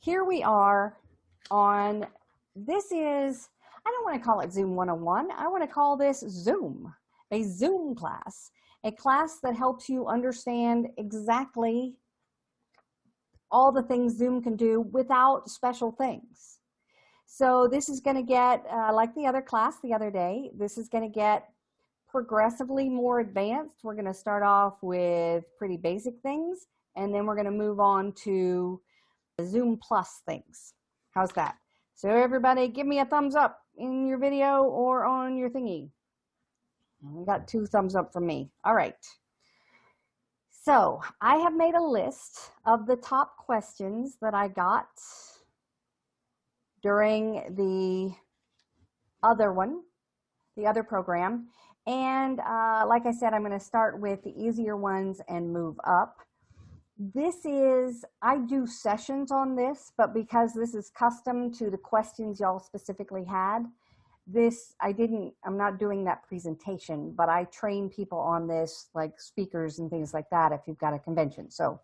here we are on, this is, I don't want to call it Zoom 101. I want to call this Zoom, a Zoom class, a class that helps you understand exactly all the things Zoom can do without special things. So this is going to get, like the other class the other day, this is going to get progressively more advanced. We're going to start off with pretty basic things, and then we're going to move on to Zoom Plus things. How's that? So everybody give me a thumbs up in your video or on your thingy. We got 2 thumbs up from me. All right. So I have made a list of the top questions that I got during the other one, the other program. And like I said, I'm going to start with the easier ones and move up. This is, I do sessions on this, but because this is custom to the questions y'all specifically had, I'm not doing that presentation, but I train people on this, like speakers and things like that, if you've got a convention. So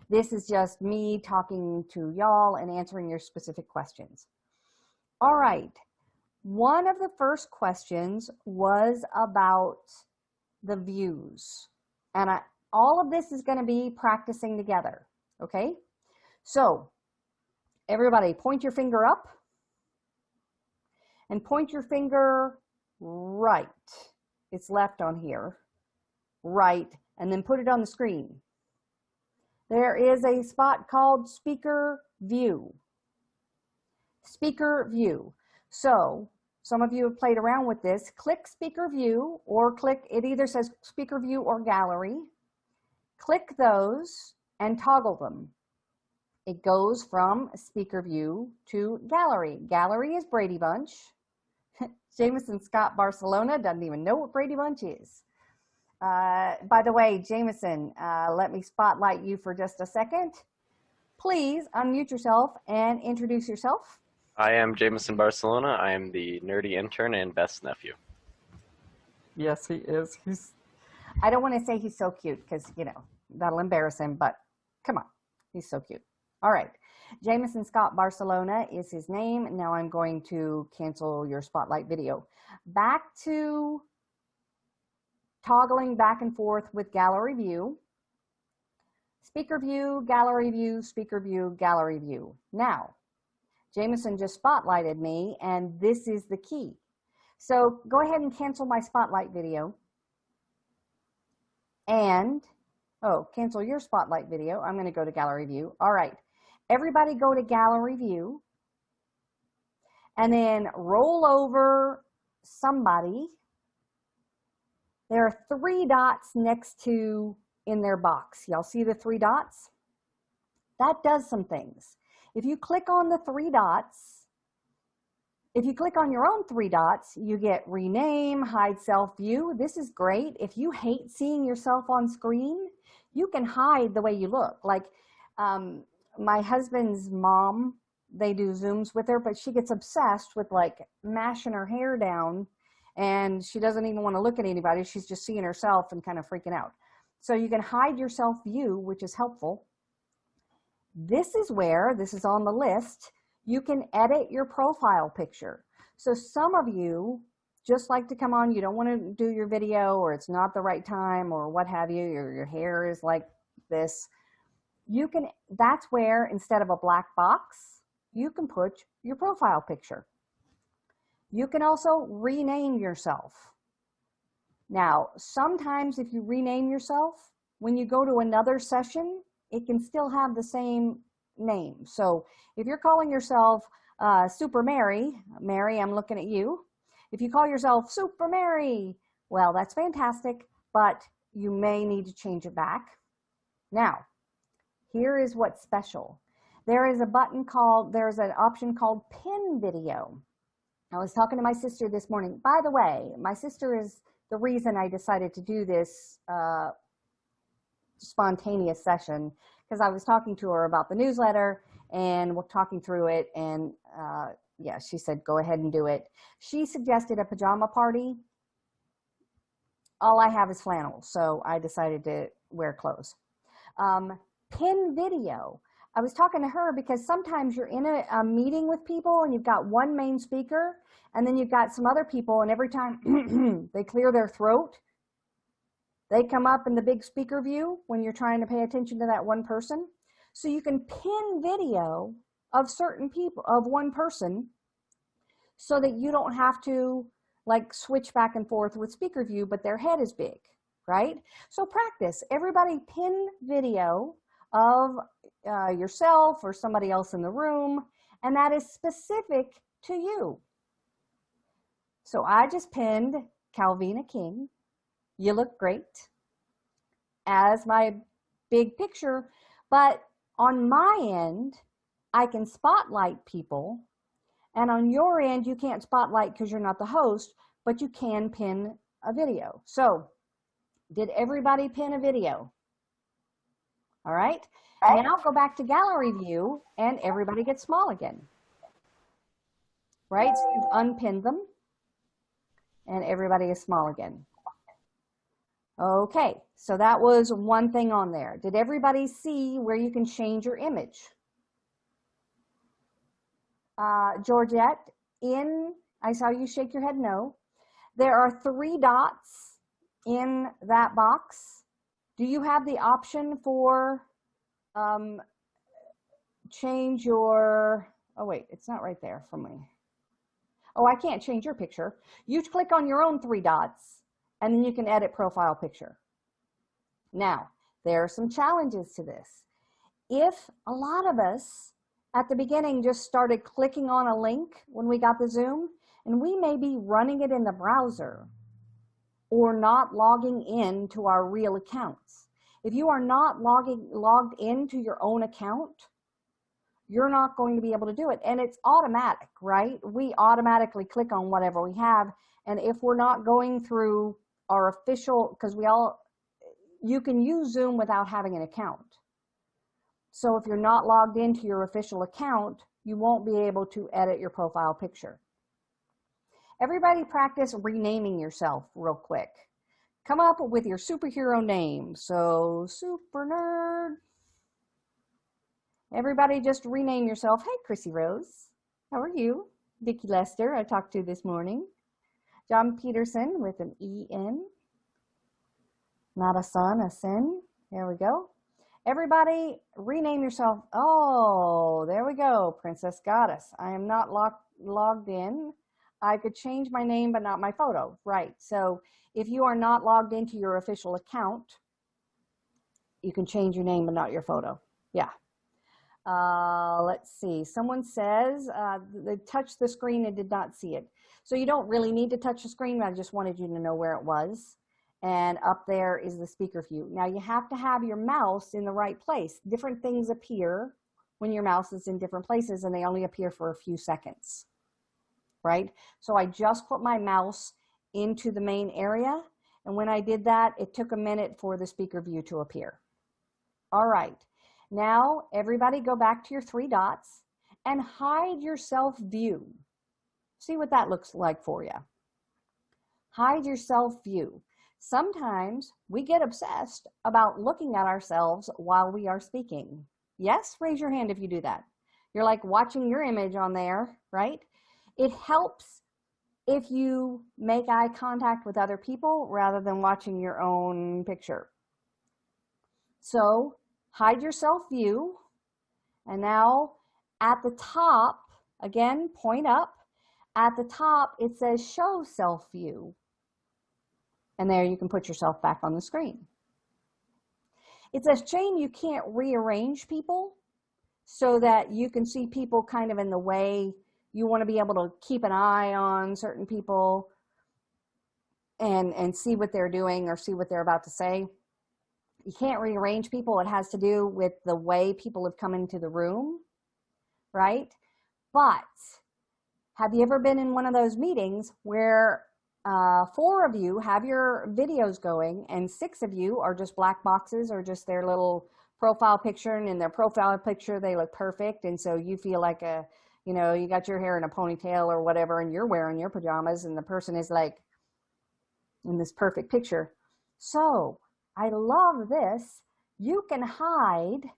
this is just me talking to y'all and answering your specific questions. All right. One of the first questions was about the views. And all of this is going to be practicing together. Okay? So everybody point your finger up and point your finger right. It's left on here. Right. And then put it on the screen. There is a spot called Speaker View. Speaker View. So some of you have played around with this. Click Speaker View or click, it either says Speaker View or Gallery. Click those and toggle them. It goes from Speaker View to Gallery. Gallery is Brady Bunch. Jameson Scott Barcelona doesn't even know what Brady Bunch is. By the way, Jameson, let me spotlight you for just a second. Please unmute yourself and introduce yourself. I am Jameson Barcelona. I am the nerdy intern and Beth's nephew. Yes, he is. I don't want to say he's so cute because, you know, that'll embarrass him, but come on, he's so cute. All right. Jameson Scott Barcelona is his name. Now I'm going to cancel your spotlight video. Back to toggling back and forth with gallery view. Speaker view, gallery view, speaker view, gallery view. Now, Jameson just spotlighted me, and this is the key. So go ahead and cancel my spotlight video. And, cancel your spotlight video. I'm going to go to gallery view. All right. Everybody go to gallery view. And then roll over somebody. There are 3 dots next to in their box. Y'all see the 3 dots? That does some things. If you click on the 3 dots, if you click on your own 3 dots, you get rename, hide self view. This is great. If you hate seeing yourself on screen, you can hide the way you look. Like my husband's mom, they do Zooms with her, but she gets obsessed with like mashing her hair down, and she doesn't even want to look at anybody. She's just seeing herself and kind of freaking out. So you can hide your self view, which is helpful. This is where, this is on the list, you can edit your profile picture. So some of you just like to come on, you don't want to do your video, or it's not the right time, or what have you, your hair is like this. You can, that's where instead of a black box, you can put your profile picture. You can also rename yourself. Now, sometimes if you rename yourself, when you go to another session, it can still have the same name. So if you're calling yourself Super Mary, Mary, I'm looking at you. If you call yourself Super Mary, well, that's fantastic, but you may need to change it back. Now, here is what's special. There is a button called, there's an option called Pin Video. I was talking to my sister this morning. By the way, my sister is the reason I decided to do this spontaneous session, because I was talking to her about the newsletter and we're talking through it, and yeah, she said go ahead and do it. She suggested a pajama party. All I have is flannel, so I decided to wear clothes. Pin Video. I was talking to her because sometimes you're in a meeting with people and you've got one main speaker and then you've got some other people, and every time they clear their throat, they come up in the big speaker view when you're trying to pay attention to that one person. So you can pin video of certain people, of one person, so that you don't have to like switch back and forth with speaker view, but their head is big, right? So practice. Everybody pin video of yourself or somebody else in the room, and that is specific to you. So I just pinned Calvina King. You look great as my big picture, but on my end, I can spotlight people, and on your end, you can't spotlight because you're not the host, but you can pin a video. So did everybody pin a video? All right. Now go back to gallery view and everybody gets small again. Right? So you've unpinned them and everybody is small again. Okay, so that was one thing on there. Did everybody see where you can change your image? Georgette, I saw you shake your head no. There are 3 dots in that box. Do you have the option for change your, oh wait, it's not right there for me. Oh, I can't change your picture. You click on your own 3 dots and then you can edit profile picture. Now, there are some challenges to this. If a lot of us at the beginning just started clicking on a link when we got the Zoom, and we may be running it in the browser or not logging in to our real accounts. If you are not logged into your own account, you're not going to be able to do it. And it's automatic, right? We automatically click on whatever we have. And if we're not going through our official, because you can use Zoom without having an account. So if you're not logged into your official account, you won't be able to edit your profile picture. Everybody practice renaming yourself real quick. Come up with your superhero name. So, Super Nerd. Everybody just rename yourself. Hey, Chrissy Rose. How are you? Vicki Lester, I talked to this morning. John Peterson with an E-N. Not a son, a sin. There we go. Everybody rename yourself. Oh, there we go. Princess Goddess. I am not logged in. I could change my name, but not my photo. Right. So if you are not logged into your official account, you can change your name, but not your photo. Yeah. Let's see. Someone says they touched the screen and did not see it. So you don't really need to touch the screen. I just wanted you to know where it was. And up there is the speaker view. Now you have to have your mouse in the right place. Different things appear when your mouse is in different places, and they only appear for a few seconds, right? So I just put my mouse into the main area, and when I did that, it took a minute for the speaker view to appear. All right, now everybody go back to your 3 dots and hide your self view. See what that looks like for you. Hide your self view. Sometimes we get obsessed about looking at ourselves while we are speaking. Yes, raise your hand if you do that. You're like watching your image on there, right? It helps if you make eye contact with other people rather than watching your own picture. So hide your self view. And now at the top, again, point up. At the top, it says show self view. And there you can put yourself back on the screen. It's a shame you can't rearrange people so that you can see people kind of in the way you want to be able to keep an eye on certain people and see what they're doing or see what they're about to say. You can't rearrange people. It has to do with the way people have come into the room, right? But have you ever been in one of those meetings where 4 of you have your videos going and 6 of you are just black boxes or just their little profile picture, and in their profile picture they look perfect, and so you feel like you got your hair in a ponytail or whatever and you're wearing your pajamas and the person is like in this perfect picture. So I love this. You can hide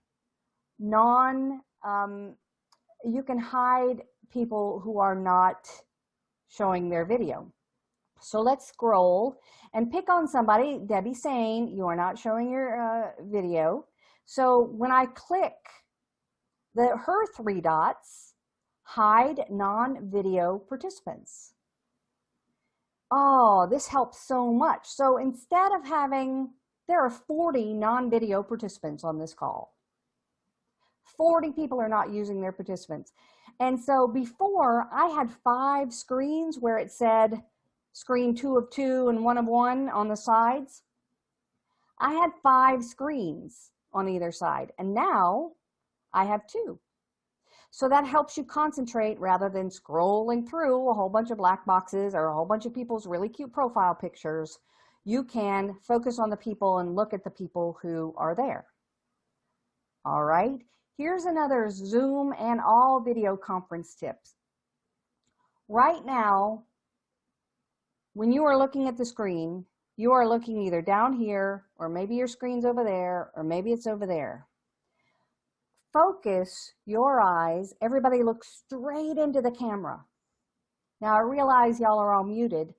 you can hide people who are not showing their video. So let's scroll and pick on somebody. Debbie saying you are not showing your video. So when I click her three dots, hide non-video participants. Oh, this helps so much. So instead of there are 40 non-video participants on this call. 40 people are not using their participants. And so before, I had 5 screens where it said screen 2 of 2 and 1 of 1 on the sides. I had 5 screens on either side, and now I have 2. So that helps you concentrate rather than scrolling through a whole bunch of black boxes or a whole bunch of people's really cute profile pictures. You can focus on the people and look at the people who are there. All right, here's another Zoom and all video conference tips. Right now, when you are looking at the screen, you are looking either down here, or maybe your screen's over there, or maybe it's over there. Focus your eyes. Everybody look straight into the camera. Now, I realize y'all are all muted,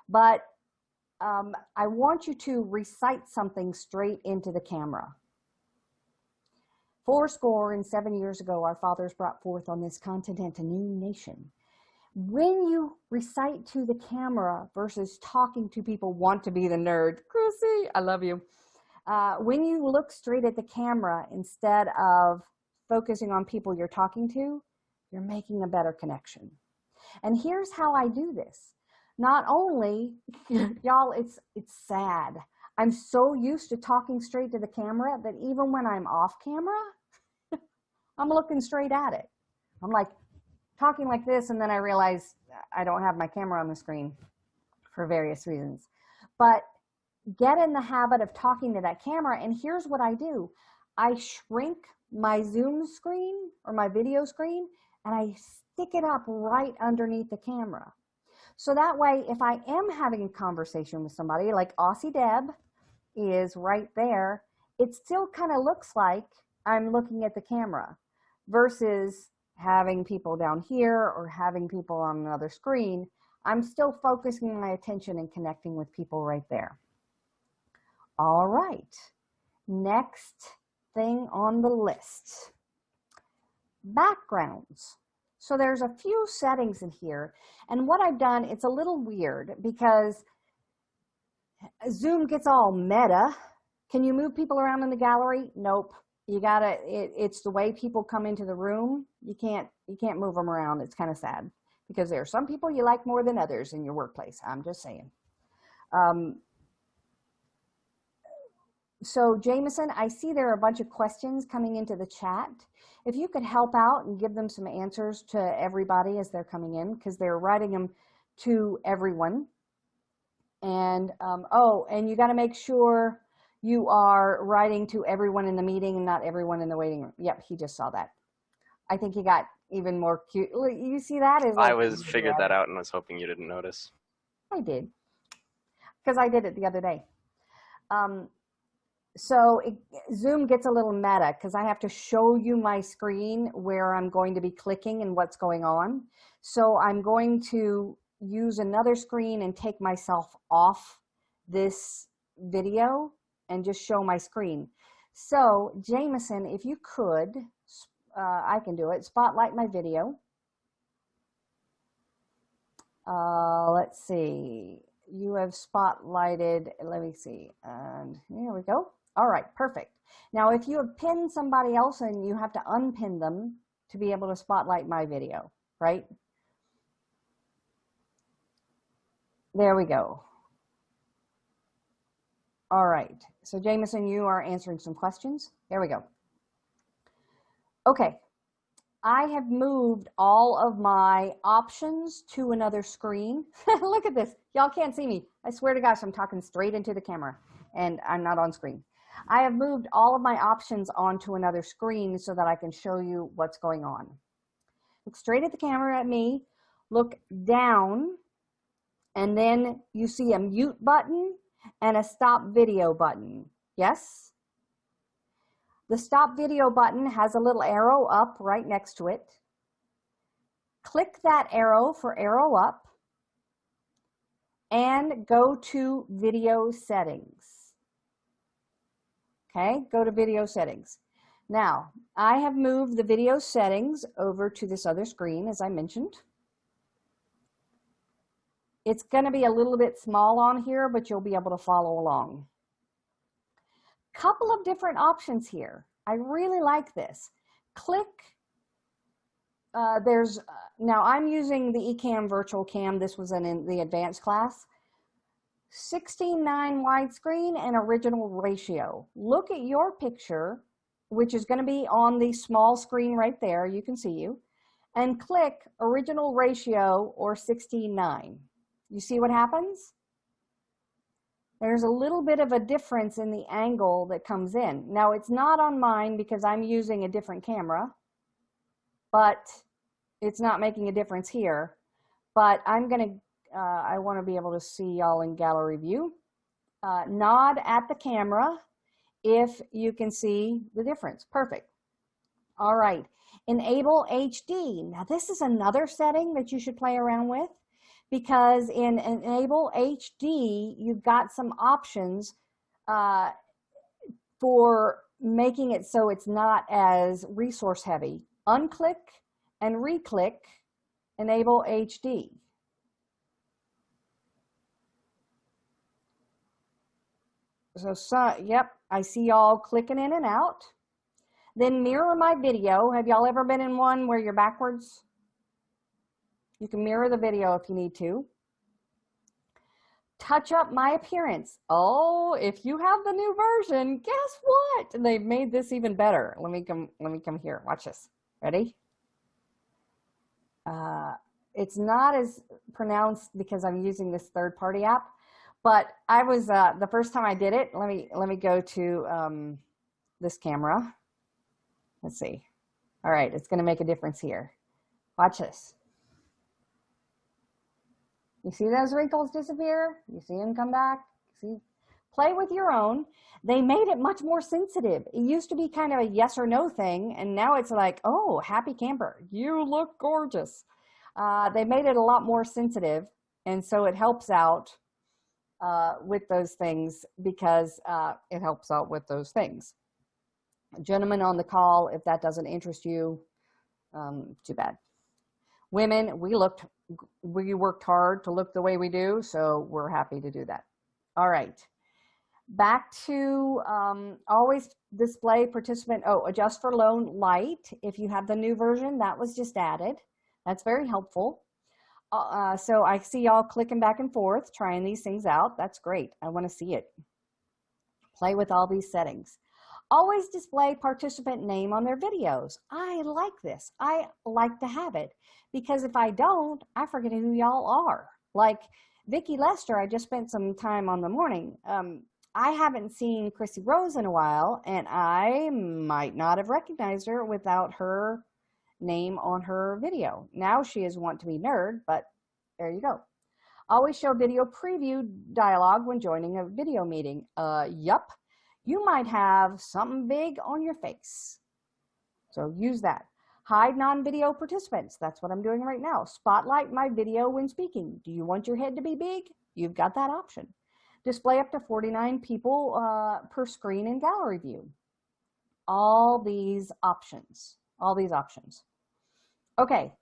but I want you to recite something straight into the camera. 7 years ago, our fathers brought forth on this continent a new nation. When you recite to the camera versus talking to people, want to be the nerd. Chrissy, I love you. When you look straight at the camera instead of focusing on people you're talking to, you're making a better connection. And here's how I do this. Not only, y'all, it's sad. I'm so used to talking straight to the camera that even when I'm off camera, I'm looking straight at it. I'm like talking like this, and then I realize I don't have my camera on the screen for various reasons. But get in the habit of talking to that camera, and here's what I do. I shrink my Zoom screen or my video screen, and I stick it up right underneath the camera. So that way, if I am having a conversation with somebody, like Aussie Deb is right there, it still kind of looks like I'm looking at the camera versus having people down here or having people on another screen. I'm still focusing my attention and connecting with people right there. All right, next thing on the list, backgrounds. So there's a few settings in here, and what I've done, it's a little weird because Zoom gets all meta. Can you move people around in the gallery? Nope. You gotta, it's the way people come into the room. You can't move them around. It's kind of sad because there are some people you like more than others in your workplace. I'm just saying. So Jameson, I see there are a bunch of questions coming into the chat. If you could help out and give them some answers to everybody as they're coming in, because they're writing them to everyone. And, and you got to make sure you are writing to everyone in the meeting and not everyone in the waiting room. Yep, he just saw that. I think he got even more cute. You see that? I figured that out and was hoping you didn't notice. I did, because I did it the other day. So Zoom gets a little meta because I have to show you my screen where I'm going to be clicking and what's going on. So I'm going to use another screen and take myself off this video and just show my screen. So Jameson, if you could, I can do it, spotlight my video. Let's see, you have spotlighted, let me see, and here we go. All right, perfect. Now, if you have pinned somebody else and you have to unpin them to be able to spotlight my video, right? There we go. All right, so Jameson, you are answering some questions. There we go. Okay, I have moved all of my options to another screen. Look at this, y'all can't see me. I swear to gosh, I'm talking straight into the camera and I'm not on screen. I have moved all of my options onto another screen so that I can show you what's going on. Look straight at the camera at me, look down, and then you see a mute button and a stop video button. Yes? The stop video button has a little arrow up right next to it. Click that arrow for arrow up and go to video settings. Okay, go to video settings. Now, I have moved the video settings over to this other screen, as I mentioned. It's going to be a little bit small on here, but you'll be able to follow along. Couple of different options here. I really like this. Click, now I'm using the eCam virtual cam. This was in the advanced class. 16:9 widescreen and original ratio. Look at your picture, which is going to be on the small screen right there. You can see you. And click original ratio or 16:9. You see what happens? There's a little bit of a difference in the angle that comes in. Now, it's not on mine because I'm using a different camera, but it's not making a difference here. But I'm going to I want to be able to see y'all in gallery view. Nod at the camera if you can see the difference. Perfect. All right. Enable HD. Now, this is another setting that you should play around with, because in Enable HD, you've got some options for making it so it's not as resource heavy. Unclick and re-click Enable HD. So, yep, I see y'all clicking in and out. Then mirror my video. Have y'all ever been in one where you're backwards? You can mirror the video if you need to. Touch up my appearance. Oh, if you have the new version, guess what? They've made this even better. Let me come here. Watch this. Ready? It's not as pronounced because I'm using this third-party app. But I was, the first time I did it, let me go to this camera. Let's see. All right, it's going to make a difference here. Watch this. You see those wrinkles disappear? You see them come back? See? Play with your own. They made it much more sensitive. It used to be kind of a yes or no thing, and now it's like, oh, happy camper, you look gorgeous. They made it a lot more sensitive, and so it helps out with those things, because it helps out with those things. Gentlemen on the call, if that doesn't interest you, too bad. Women, we worked hard to look the way we do, so we're happy to do that. All right, back to always display participant. Oh, adjust for low light. If you have the new version, that was just added. That's very helpful. So I see y'all clicking back and forth, trying these things out. That's great. I want to see it. Play with all these settings. Always display participant name on their videos. I like this. I like to have it, because if I don't, I forget who y'all are. Like Vicki Lester, I just spent some time on the morning. I haven't seen Chrissy Rose in a while, and I might not have recognized her without her name on her video. Now she is Want to Be Nerd, but there you go. Always show video preview dialogue when joining a video meeting. Yup, you might have something big on your face, so use that. Hide non-video participants. That's what I'm doing right now. Spotlight my video when speaking. Do you want your head to be big? You've got that option. Display up to 49 people per screen in gallery view. All these options. Okay,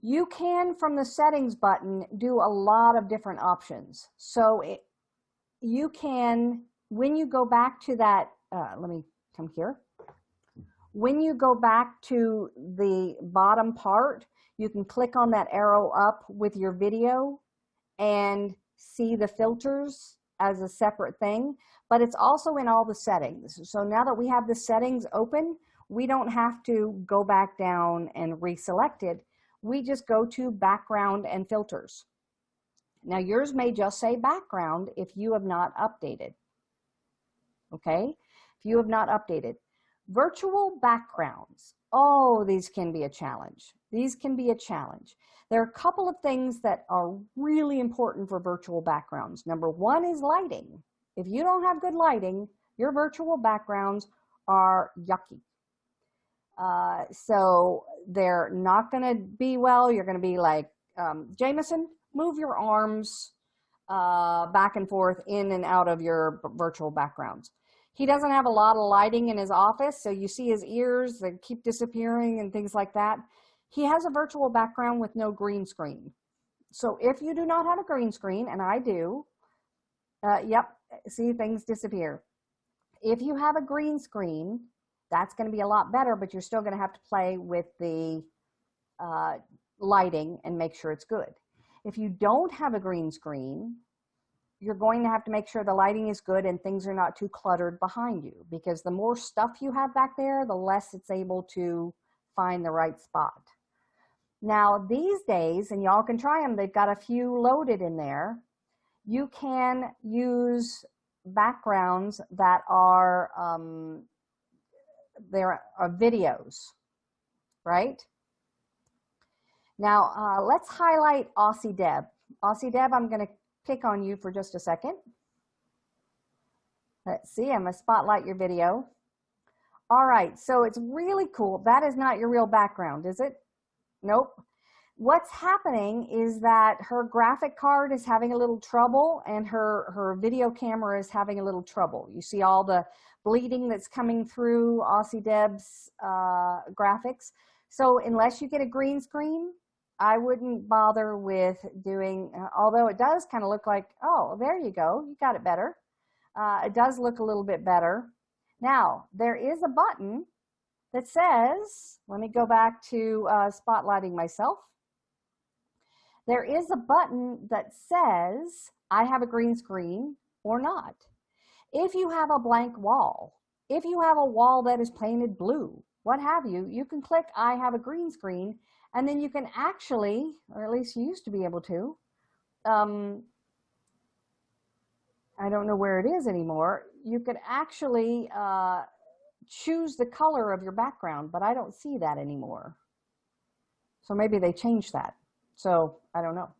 you can, from the settings button, do a lot of different options. So you can, when you go back to that, let me come here. When you go back to the bottom part, you can click on that arrow up with your video and see the filters as a separate thing, but it's also in all the settings. So now that we have the settings open, we don't have to go back down and reselect it. We just go to background and filters. Now yours may just say background if you have not updated. Okay, if you have not updated. Virtual backgrounds. Oh, these can be a challenge. These can be a challenge. There are a couple of things that are really important for virtual backgrounds. Number one is lighting. If you don't have good lighting, your virtual backgrounds are yucky. So they're not going to be well. You're going to be like, Jameson, move your arms back and forth in and out of your virtual backgrounds. He doesn't have a lot of lighting in his office, so you see his ears that keep disappearing and things like that. He has a virtual background with no green screen. So if you do not have a green screen, and I do, yep, see, things disappear. If you have a green screen, that's going to be a lot better, but you're still going to have to play with the lighting and make sure it's good. If you don't have a green screen, you're going to have to make sure the lighting is good and things are not too cluttered behind you, because the more stuff you have back there, the less it's able to find the right spot. Now, these days, and y'all can try them, they've got a few loaded in there. You can use backgrounds that are there are videos, right? Now, let's highlight Aussie Deb. Aussie Deb, I'm going to pick on you for just a second. Let's see, I'm going to spotlight your video. All right, so it's really cool. That is not your real background, is it? Nope. What's happening is that her graphic card is having a little trouble and her video camera is having a little trouble. You see all the bleeding that's coming through Aussie Deb's graphics. So unless you get a green screen, I wouldn't bother with doing, although it does kind of look like, oh, there you go, you got it better. It does look a little bit better. Now, there is a button that says, let me go back to spotlighting myself. There is a button that says, I have a green screen or not. If you have a blank wall, if you have a wall that is painted blue, what have you, you can click I have a green screen, and then you can actually, or at least you used to be able to, I don't know where it is anymore, you could actually choose the color of your background, but I don't see that anymore. So maybe they changed that. So I don't know.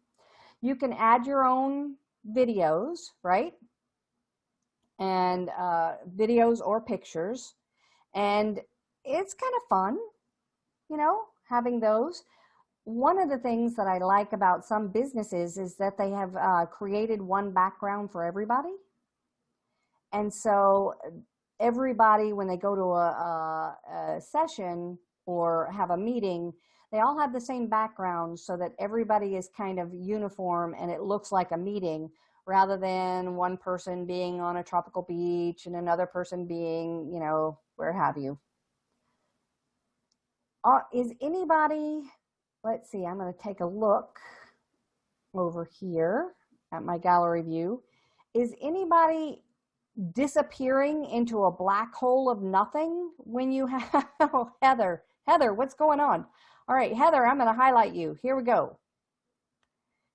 You can add your own videos, right? And videos or pictures. And it's kind of fun, you know, having those. One of the things that I like about some businesses is that they have created one background for everybody. And so everybody, when they go to a session or have a meeting, they all have the same background so that everybody is kind of uniform and it looks like a meeting, rather than one person being on a tropical beach and another person being, you know, where have you. Is anybody, let's see, I'm going to take a look over here at my gallery view. Is anybody disappearing into a black hole of nothing when you have, oh, Heather, what's going on? All right, Heather, I'm going to highlight you. Here we go.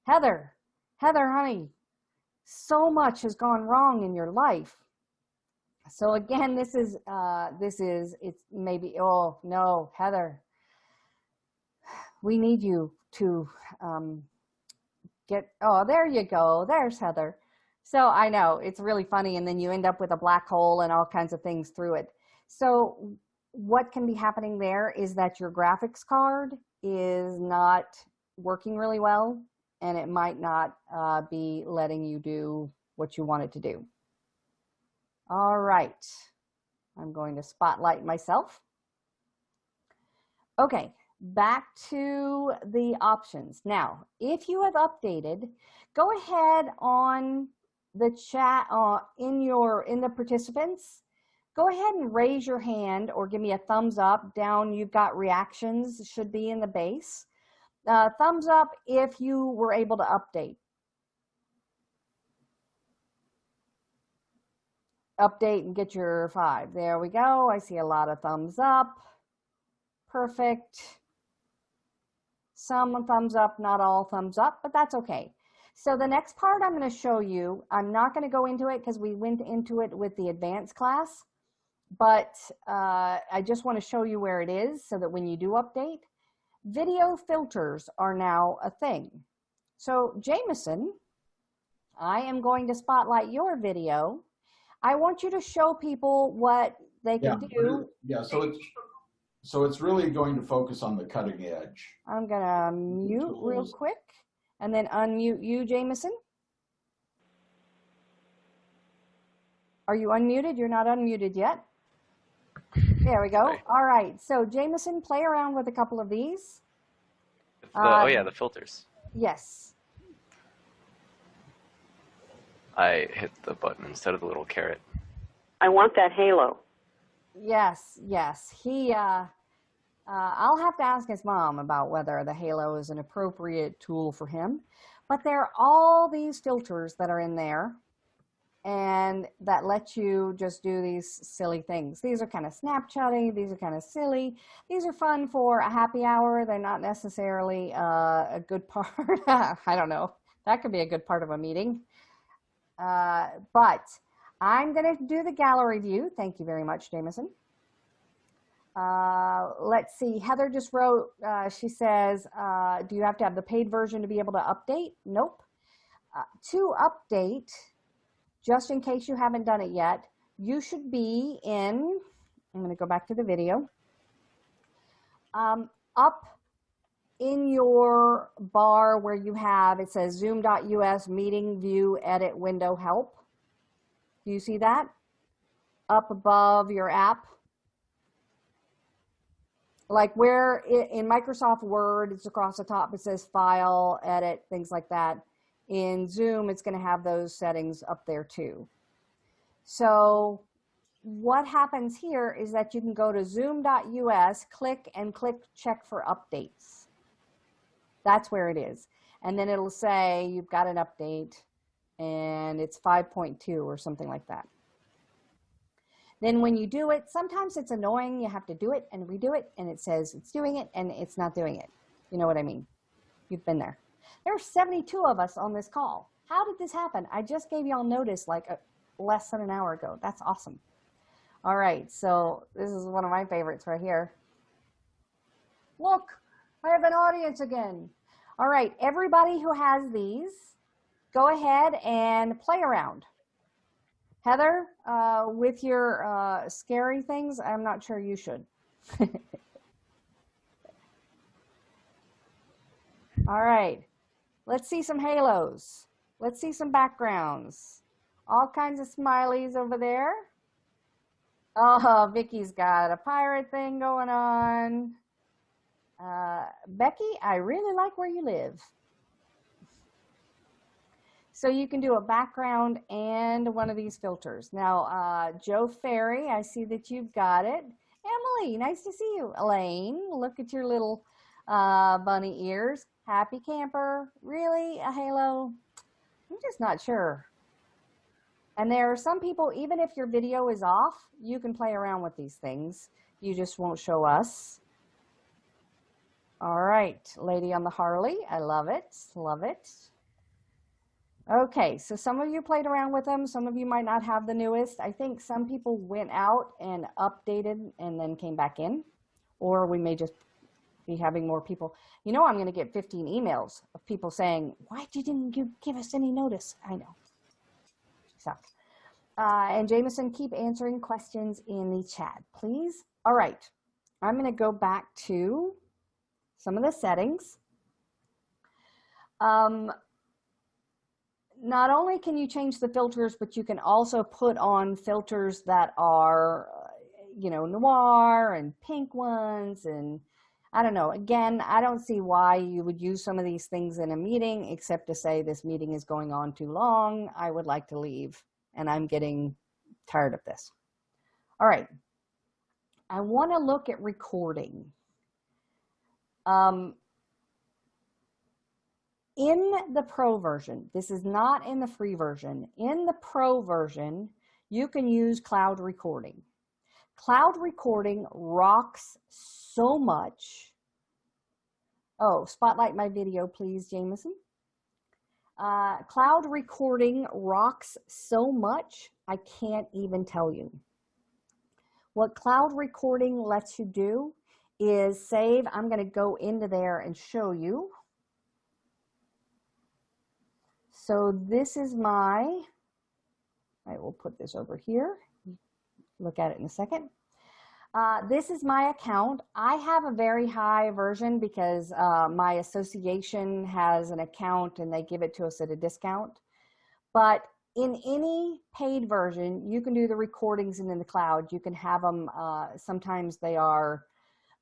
Heather, honey, so much has gone wrong in your life. So again, it's maybe, oh no, Heather, we need you to oh, there you go. There's Heather. So I know it's really funny. And then you end up with a black hole and all kinds of things through it. So what can be happening there is that your graphics card is not working really well, and it might not be letting you do what you want it to do. All right, I'm going to spotlight myself. Okay, back to the options. Now, if you have updated, go ahead on the chat in the participants. Go ahead and raise your hand or give me a thumbs up. Down, you've got reactions, should be in the base. Thumbs up if you were able to update. Update and get your 5. There we go. I see a lot of thumbs up. Perfect. Some thumbs up, not all thumbs up, but that's okay. So the next part I'm going to show you, I'm not going to go into it because we went into it with the advanced class, but I just want to show you where it is so that when you do update, video filters are now a thing. So Jameson, I am going to spotlight your video. I want you to show people what they can do. Yeah, so it's really going to focus on the cutting edge. I'm gonna mute real quick and then unmute you, Jameson. Are you unmuted? You're not unmuted yet. There we go. Sorry. All right. So Jameson, play around with a couple of these. Oh yeah, the filters. Yes. I hit the button instead of the little carrot. I want that halo. Yes, yes. I'll have to ask his mom about whether the halo is an appropriate tool for him. But there are all these filters that are in there and that let you just do these silly things. These are kind of Snapchatty. These are kind of silly. These are fun for a happy hour. They're not necessarily a good part. I don't know. That could be a good part of a meeting. But I'm going to do the gallery view. Thank you very much, Jameson. Let's see. Heather just wrote, she says, do you have to have the paid version to be able to update? Nope. To update, just in case you haven't done it yet, you should be in, I'm going to go back to the video, up in your bar where you have, it says zoom.us meeting view edit window help. Do you see that? Up above your app. Like where in Microsoft Word, it's across the top, it says file, edit, things like that. In Zoom, it's going to have those settings up there too. So what happens here is that you can go to zoom.us, click check for updates. That's where it is. And then it'll say you've got an update and it's 5.2 or something like that. Then when you do it, sometimes it's annoying. You have to do it and redo it and it says it's doing it and it's not doing it. You know what I mean? You've been there. There are 72 of us on this call. How did this happen? I just gave y'all notice like less than an hour ago. That's awesome. All right, so this is one of my favorites right here. Look, I have an audience again. All right, everybody who has these, go ahead and play around. Heather, with your scary things, I'm not sure you should. All right, let's see some halos. Let's see some backgrounds. All kinds of smileys over there. Oh, Vicky's got a pirate thing going on. Becky, I really like where you live. So you can do a background and one of these filters. Now, Joe Ferry, I see that you've got it. Emily, nice to see you. Elaine, look at your little bunny ears. Happy camper. Really? A halo? I'm just not sure. And there are some people, even if your video is off, you can play around with these things. You just won't show us. All right, Lady on the Harley. I love it. Love it. Okay, so some of you played around with them. Some of you might not have the newest. I think some people went out and updated and then came back in. Or we may just be having more people. You know, I'm going to get 15 emails of people saying, why didn't you give us any notice? I know. So, and Jameson, keep answering questions in the chat, please. All right, I'm going to go back to some of the settings. Not only can you change the filters, but you can also put on filters that are, you know, noir and pink ones. And I don't know, again, I don't see why you would use some of these things in a meeting, except to say this meeting is going on too long. I would like to leave and I'm getting tired of this. All right. I want to look at recording. In the Pro version, this is not in the free version. In the Pro version, you can use cloud recording. Cloud recording rocks so much. Oh, spotlight my video, please, Jameson. Cloud recording rocks so much, I can't even tell you. What cloud recording lets you do is save. I'm going to go into there and show you. So this is my, I will put this over here. You look at it in a second. This is my account. I have a very high version because my association has an account and they give it to us at a discount. But in any paid version, you can do the recordings in the cloud. You can have them, sometimes they are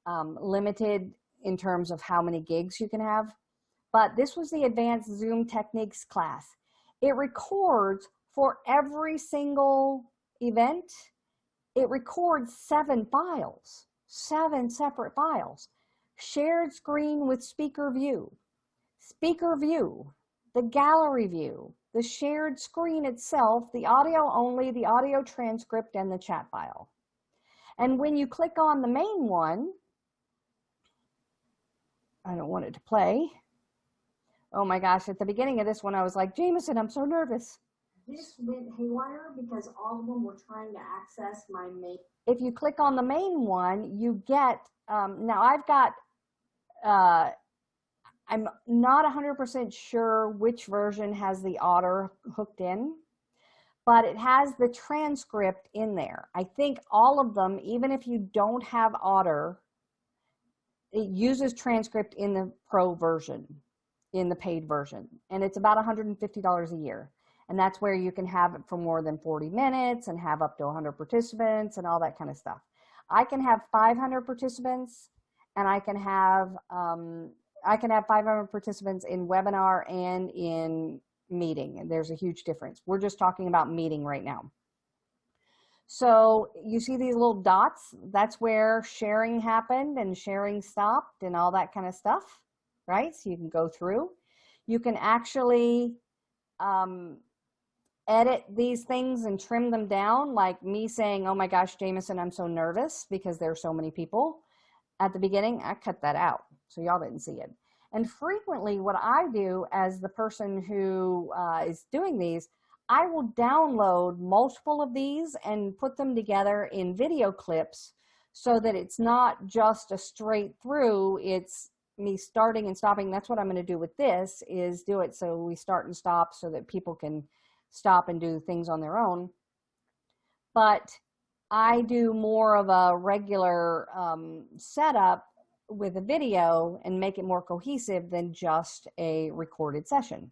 limited in terms of how many gigs you can have. But this was the Advanced Zoom Techniques class. It records for every single event. It records 7 files, 7 separate files. Shared screen with speaker view, the gallery view, the shared screen itself, the audio only, the audio transcript, and the chat file. And when you click on the main one, I don't want it to play. Oh my gosh, at the beginning of this one, I was like, Jameson, I'm so nervous. This went haywire because all of them were trying to access my main. If you click on the main one, you get, now I've got, I'm not 100% sure which version has the Otter hooked in, but it has the transcript in there. I think all of them, even if you don't have Otter, it uses transcript in the pro version, in the paid version. And it's about $150 a year. And that's where you can have it for more than 40 minutes and have up to 100 participants and all that kind of stuff. I can have 500 participants, and I can have 500 participants in webinar and in meeting. And there's a huge difference. We're just talking about meeting right now. So you see these little dots? That's where sharing happened and sharing stopped and all that kind of stuff, right? So you can go through. You can actually edit these things and trim them down, like me saying, oh my gosh, Jameson, I'm so nervous because there are so many people. At the beginning, I cut that out, so y'all didn't see it. And frequently what I do as the person who is doing these, I will download multiple of these and put them together in video clips so that it's not just a straight through, it's me starting and stopping. That's what I'm going to do with this, is do it so we start and stop so that people can stop and do things on their own. But I do more of a regular setup with a video and make it more cohesive than just a recorded session.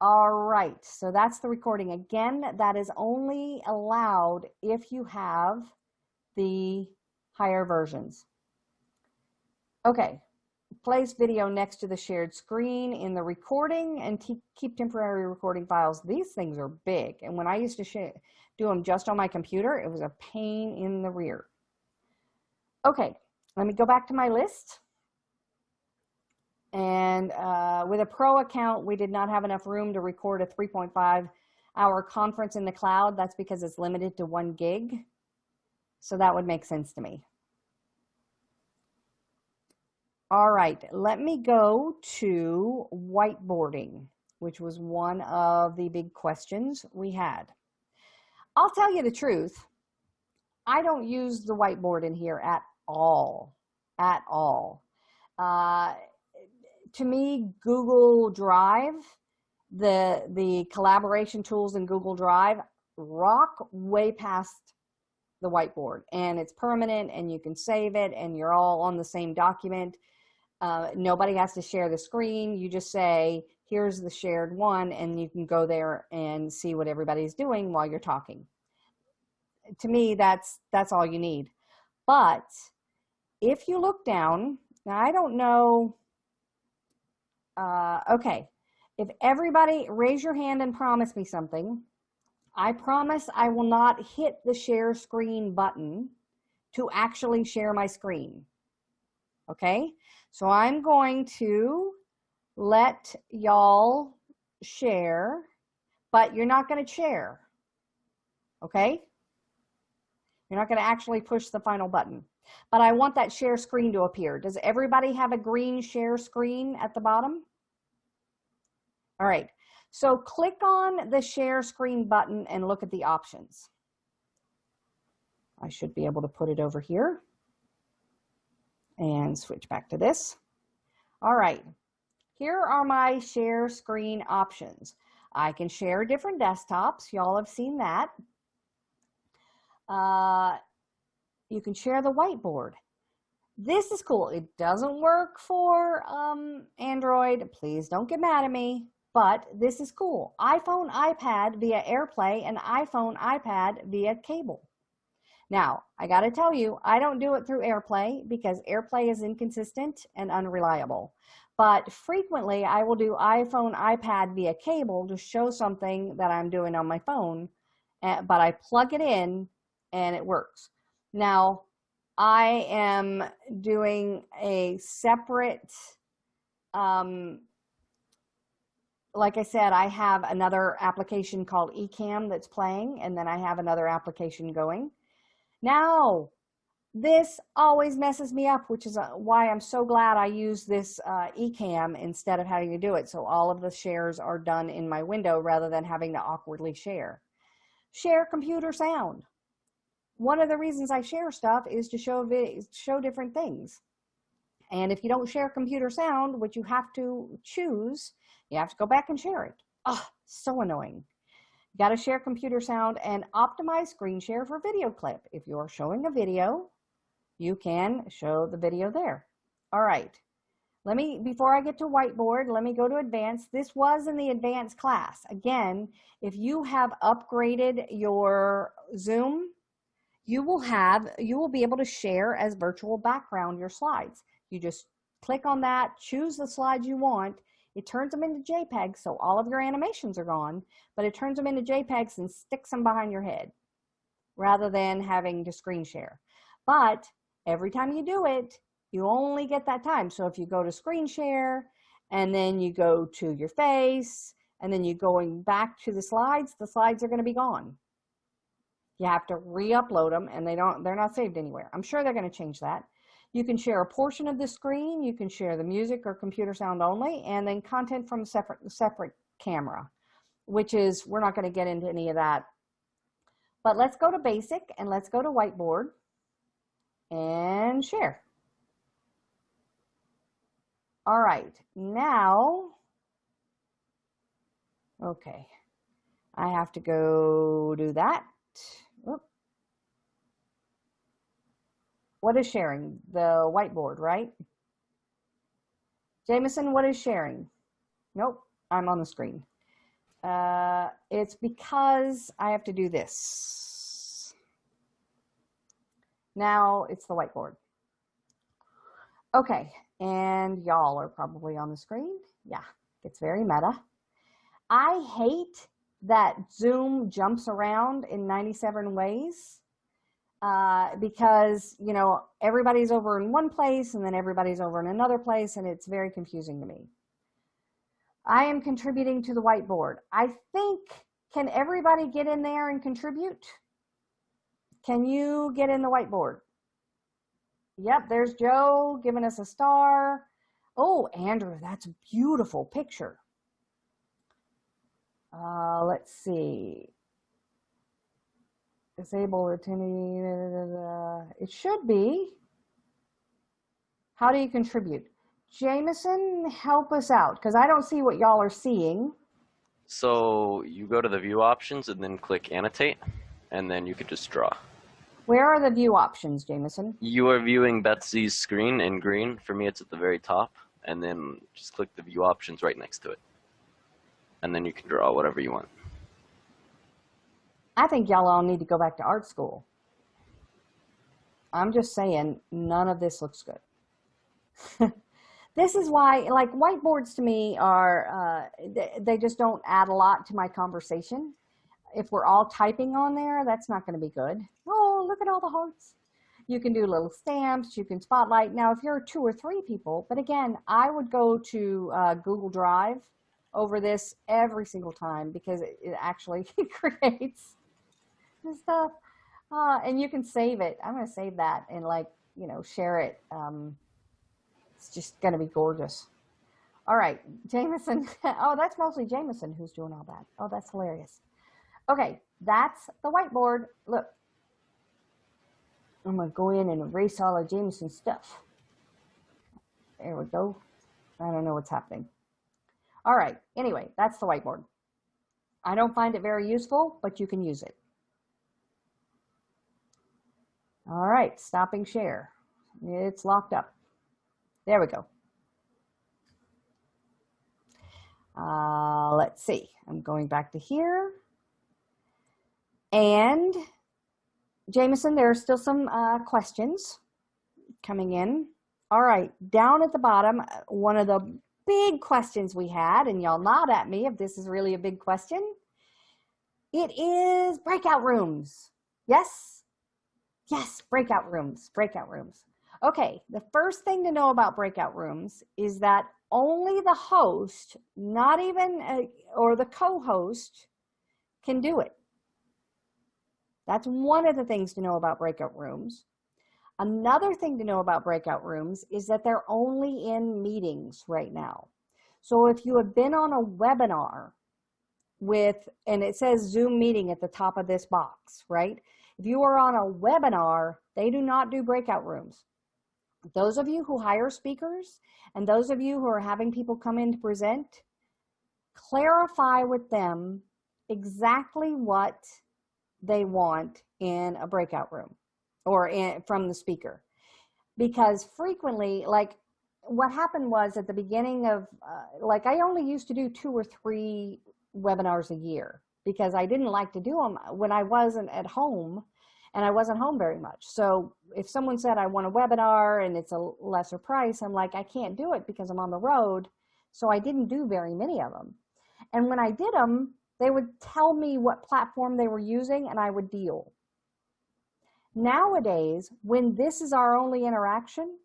All right, so that's the recording. Again, that is only allowed if you have the higher versions. Okay, place video next to the shared screen in the recording and keep temporary recording files. These things are big, and when I used to do them just on my computer, it was a pain in the rear. Okay, let me go back to my list. And with a pro account, we did not have enough room to record a 3.5-hour conference in the cloud. That's because it's limited to 1 gig. So that would make sense to me. All right, let me go to whiteboarding, which was one of the big questions we had. I'll tell you the truth. I don't use the whiteboard in here at all, at all. To me, Google Drive, the collaboration tools in Google Drive rock way past the whiteboard, and it's permanent and you can save it and you're all on the same document. Nobody has to share the screen. You just say, here's the shared one, and you can go there and see what everybody's doing while you're talking. To me, that's all you need. But if you look down, now I don't know, okay, if everybody raise your hand and promise me something, I promise I will not hit the share screen button to actually share my screen. Okay, so I'm going to let y'all share, but you're not going to share. Okay, you're not going to actually push the final button, but I want that share screen to appear. Does everybody have a green share screen at the bottom? All right, so click on the share screen button and look at the options. I should be able to put it over here and switch back to this. All right, here are my share screen options. I can share different desktops. Y'all have seen that. You can share the whiteboard. This is cool. It doesn't work for Android. Please don't get mad at me, but this is cool. iPhone, iPad via AirPlay, and iPhone, iPad via cable. Now, I got to tell you, I don't do it through AirPlay because AirPlay is inconsistent and unreliable. But frequently, I will do iPhone, iPad via cable to show something that I'm doing on my phone, but I plug it in and it works. Now, I am doing a separate, like I said, I have another application called eCam that's playing, and then I have another application going. Now, this always messes me up, which is why I'm so glad I use this eCam instead of having to do it. So all of the shares are done in my window rather than having to awkwardly share. Share computer sound. One of the reasons I share stuff is to show different things. And if you don't share computer sound, which you have to choose, you have to go back and share it. Oh, so annoying. You got to share computer sound and optimize screen share for video clip. If you're showing a video, you can show the video there. All right. Before I get to whiteboard, let me go to advanced. This was in the advanced class. Again, if you have upgraded your Zoom, you will be able to share as virtual background your slides. You just click on that, choose the slides you want. It turns them into JPEGs, so all of your animations are gone, but it turns them into JPEGs and sticks them behind your head rather than having to screen share. But every time you do it, you only get that time. So if you go to screen share and then you go to your face and then you're going back to the slides are going to be gone. You have to re-upload them, and they're not saved anywhere. I'm sure they're going to change that. You can share a portion of the screen. You can share the music or computer sound only, and then content from a separate camera, which is, we're not going to get into any of that. But let's go to basic, and let's go to whiteboard and share. All right, now, okay, I have to go do that. Oop. What is sharing? The whiteboard, right? Jameson, what is sharing? Nope, I'm on the screen. It's because I have to do this. Now it's the whiteboard. Okay, and y'all are probably on the screen. Yeah, it's very meta. I hate that Zoom jumps around in 97 ways because, you know, everybody's over in one place and then everybody's over in another place, and it's very confusing to me. I am contributing to the whiteboard. I think, can everybody get in there and contribute? Can you get in the whiteboard? Yep, there's Joe giving us a star. Oh, Andrew, that's a beautiful picture. Let's see. Disable attending. It should be. How do you contribute? Jameson, help us out, because I don't see what y'all are seeing. So you go to the view options and then click annotate, and then you could just draw. Where are the view options, Jameson? You are viewing Beth Z's screen in green. For me, it's at the very top, and then just click the view options right next to it. And then you can draw whatever you want. I think y'all all need to go back to art school. I'm just saying, none of this looks good. This is why, like, whiteboards to me are, they just don't add a lot to my conversation. If we're all typing on there, that's not going to be good. Oh, look at all the hearts. You can do little stamps. You can spotlight. Now, if you're 2 or 3 people, but again, I would go to Google Drive over this every single time because it actually creates stuff. And you can save it. I'm going to save that and, like, you know, share it. It's just going to be gorgeous. All right, Jameson. Oh, that's mostly Jameson who's doing all that. Oh, that's hilarious. Okay, that's the whiteboard. Look, I'm going to go in and erase all of Jameson's stuff. There we go. I don't know what's happening. All right, anyway, that's the whiteboard. I don't find it very useful, but you can use it. All right, stopping share. It's locked up. There we go. Let's see. I'm going back to here. And Jameson, there are still some questions coming in. All right, down at the bottom, one of the big questions we had, and y'all nod at me if this is really a big question. It is breakout rooms. Yes? Yes, breakout rooms, breakout rooms. Okay, the first thing to know about breakout rooms is that only the host, not even, or the co-host, can do it. That's one of the things to know about breakout rooms. Another thing to know about breakout rooms is that they're only in meetings right now. So if you have been on a webinar with, and it says Zoom meeting at the top of this box, right? If you are on a webinar, they do not do breakout rooms. Those of you who hire speakers and those of you who are having people come in to present, clarify with them exactly what they want in a breakout room or from the speaker. Because frequently, like what happened was at the beginning of, like I only used to do 2 or 3 webinars a year because I didn't like to do them when I wasn't at home, and I wasn't home very much. So if someone said I want a webinar and it's a lesser price, I'm like, I can't do it because I'm on the road. So I didn't do very many of them. And when I did them, they would tell me what platform they were using and I would deal. Nowadays, when this is our only interaction,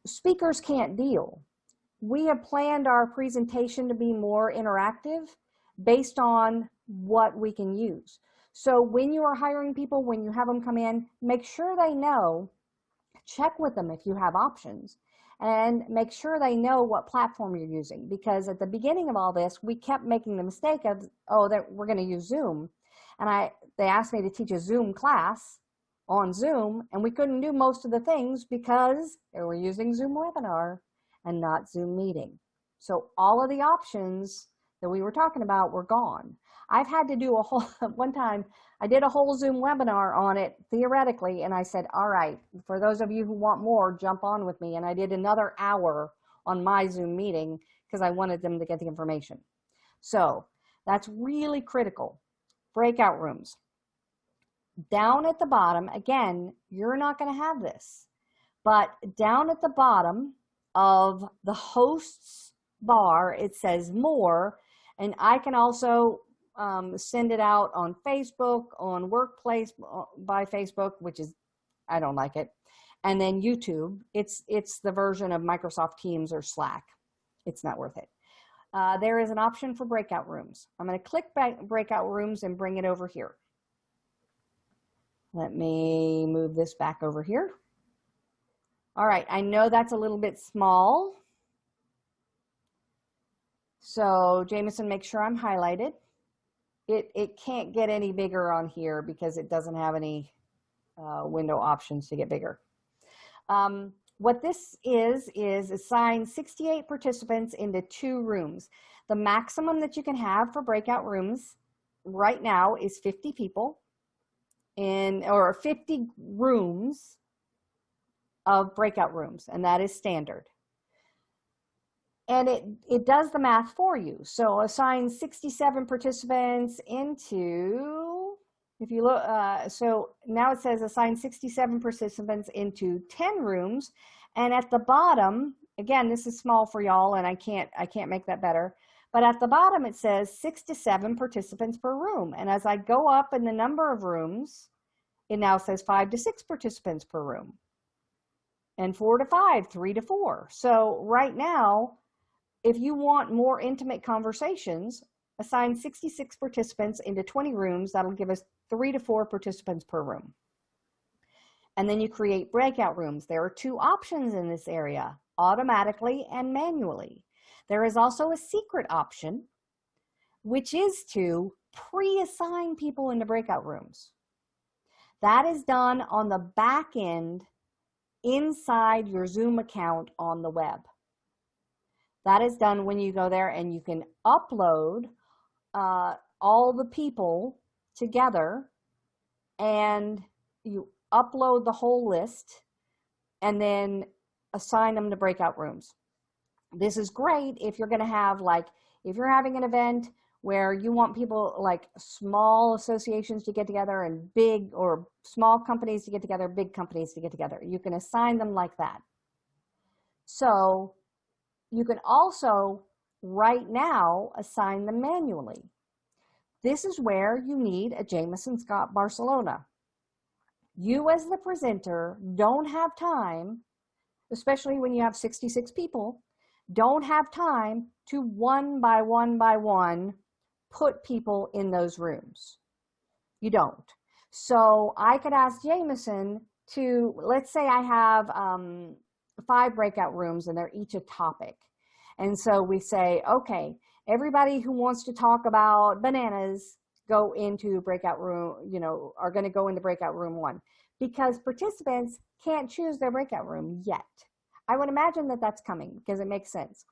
speakers can't deal. We have planned our presentation to be more interactive based on what we can use. So when you are hiring people, when you have them come in, make sure they know, check with them if you have options, and make sure they know what platform you're using. Because at the beginning of all this, we kept making the mistake of, oh, that we're going to use Zoom. And they asked me to teach a Zoom class on Zoom, and we couldn't do most of the things because they were using Zoom webinar and not Zoom meeting. So all of the options that we were talking about were gone. I've had to do a whole, one time I did a whole Zoom webinar on it theoretically, and I said, all right, for those of you who want more, jump on with me. And I did another hour on my Zoom meeting because I wanted them to get the information. So that's really critical. Breakout rooms. Down at the bottom, again, you're not going to have this, but down at the bottom of the host's bar, it says more, and I can also send it out on Facebook, on Workplace by Facebook, which is, I don't like it, and then YouTube. It's the version of Microsoft Teams or Slack. It's not worth it. There is an option for breakout rooms. I'm going to click breakout rooms and bring it over here. Let me move this back over here. All right, I know that's a little bit small. So Jameson, make sure I'm highlighted. It can't get any bigger on here because it doesn't have any window options to get bigger. What this is assign 68 participants into 2 rooms. The maximum that you can have for breakout rooms right now is 50 people or 50 rooms of breakout rooms, and that is standard. And it does the math for you. So assign 67 participants into, if you look, so now it says assign 67 participants into 10 rooms. And at the bottom, again, this is small for y'all, and I can't make that better. But at the bottom, it says 6 to 7 participants per room. And as I go up in the number of rooms, it now says 5 to 6 participants per room. And 4 to 5, 3 to 4. So right now, if you want more intimate conversations, assign 66 participants into 20 rooms. That'll give us 3 to 4 participants per room. And then you create breakout rooms. There are 2 options in this area, automatically and manually. There is also a secret option, which is to pre-assign people into breakout rooms. That is done on the back end inside your Zoom account on the web. That is done when you go there and you can upload all the people together, and you upload the whole list and then assign them to breakout rooms. This is great if you're going to have, like, if you're having an event where you want people, like small associations to get together and big, or small companies to get together, big companies to get together. You can assign them like that. So you can also right now assign them manually. This is where you need a Jameson Scott Barcelona. You as the presenter don't have time, especially when you have 66 people, don't have time to one by one put people in those rooms. You don't. So I could ask Jameson to, let's say I have 5 breakout rooms and they're each a topic. And so we say, okay, everybody who wants to talk about bananas go into breakout room, are going to go into breakout room 1, because participants can't choose their breakout room yet. I would imagine that that's coming because it makes sense.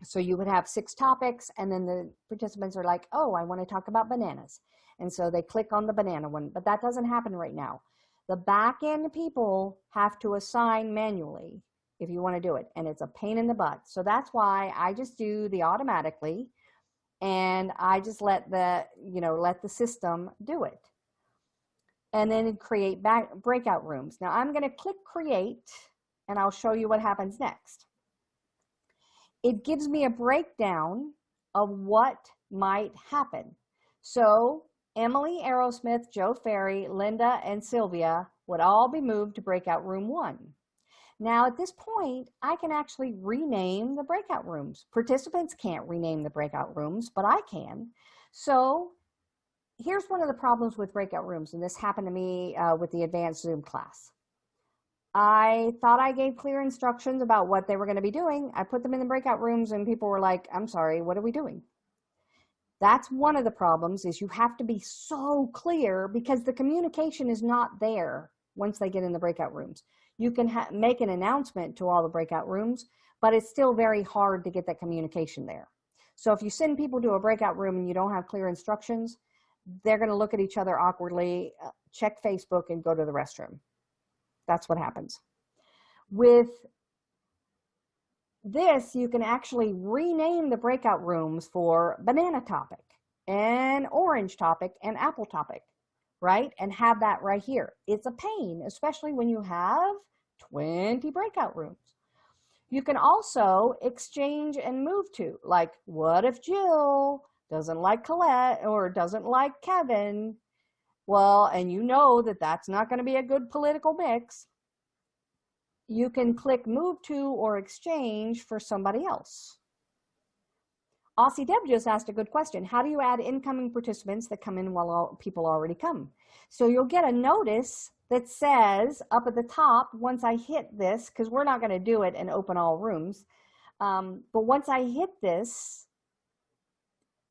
So you would have 6 topics, and then the participants are like, oh, I want to talk about bananas. And so they click on the banana one, but that doesn't happen right now. The back end people have to assign manually if you want to do it, and it's a pain in the butt. So that's why I just do the automatically, and I just let the system do it. And then create breakout rooms. Now I'm going to click create, and I'll show you what happens next. It gives me a breakdown of what might happen. So Emily Aerosmith, Joe Ferry, Linda, and Sylvia would all be moved to breakout room 1. Now at this point, I can actually rename the breakout rooms. Participants can't rename the breakout rooms, but I can. So here's one of the problems with breakout rooms, and this happened to me with the advanced Zoom class. I thought I gave clear instructions about what they were going to be doing. I put them in the breakout rooms and people were like, I'm sorry, what are we doing? That's one of the problems, is you have to be so clear because the communication is not there once they get in the breakout rooms. You can make an announcement to all the breakout rooms, but it's still very hard to get that communication there. So if you send people to a breakout room and you don't have clear instructions, they're going to look at each other awkwardly, check Facebook, and go to the restroom. That's what happens. With this, you can actually rename the breakout rooms for banana topic and orange topic and apple topic, right? And have that right here. It's a pain, especially when you have 20 breakout rooms. You can also exchange and move to, like, what if Jill doesn't like Colette or doesn't like Kevin? Well, and you know that that's not going to be a good political mix. You can click move to or exchange for somebody else. Aussie Deb just asked a good question. How do you add incoming participants that come in while people already come? So you'll get a notice that says up at the top, once I hit this, because we're not going to do it and open all rooms, but once I hit this,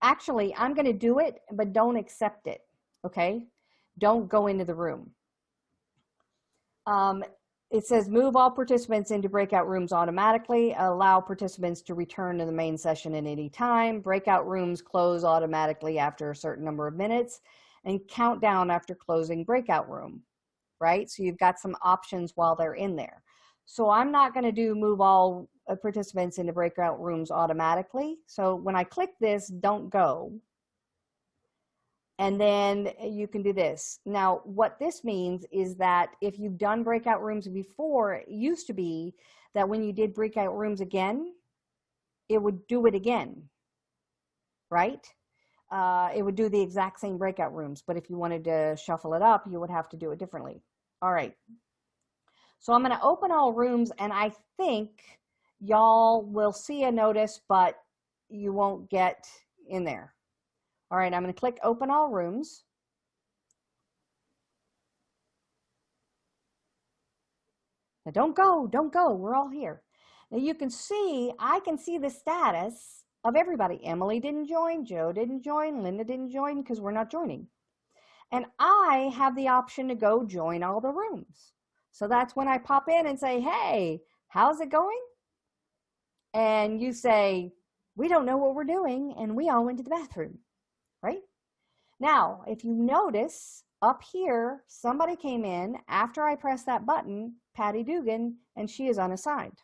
actually, I'm going to do it, but don't accept it, okay? Don't go into the room. It says move all participants into breakout rooms automatically, allow participants to return to the main session at any time, breakout rooms close automatically after a certain number of minutes, and count down after closing breakout room, right? So you've got some options while they're in there. So I'm not going to do move all participants into breakout rooms automatically. So when I click this, don't go. And then you can do this. Now, what this means is that if you've done breakout rooms before, it used to be that when you did breakout rooms again, it would do it again, right? It would do the exact same breakout rooms. But if you wanted to shuffle it up, you would have to do it differently. All right. So I'm going to open all rooms, and I think y'all will see a notice, but you won't get in there. All right, I'm going to click open all rooms. Now don't go, we're all here. Now you can see, I can see the status of everybody. Emily didn't join, Joe didn't join, Linda didn't join because we're not joining. And I have the option to go join all the rooms. So that's when I pop in and say, hey, how's it going? And you say, we don't know what we're doing, and we all went to the bathroom, right? Now, if you notice, up here, somebody came in after I pressed that button, Patty Dugan, and she is unassigned.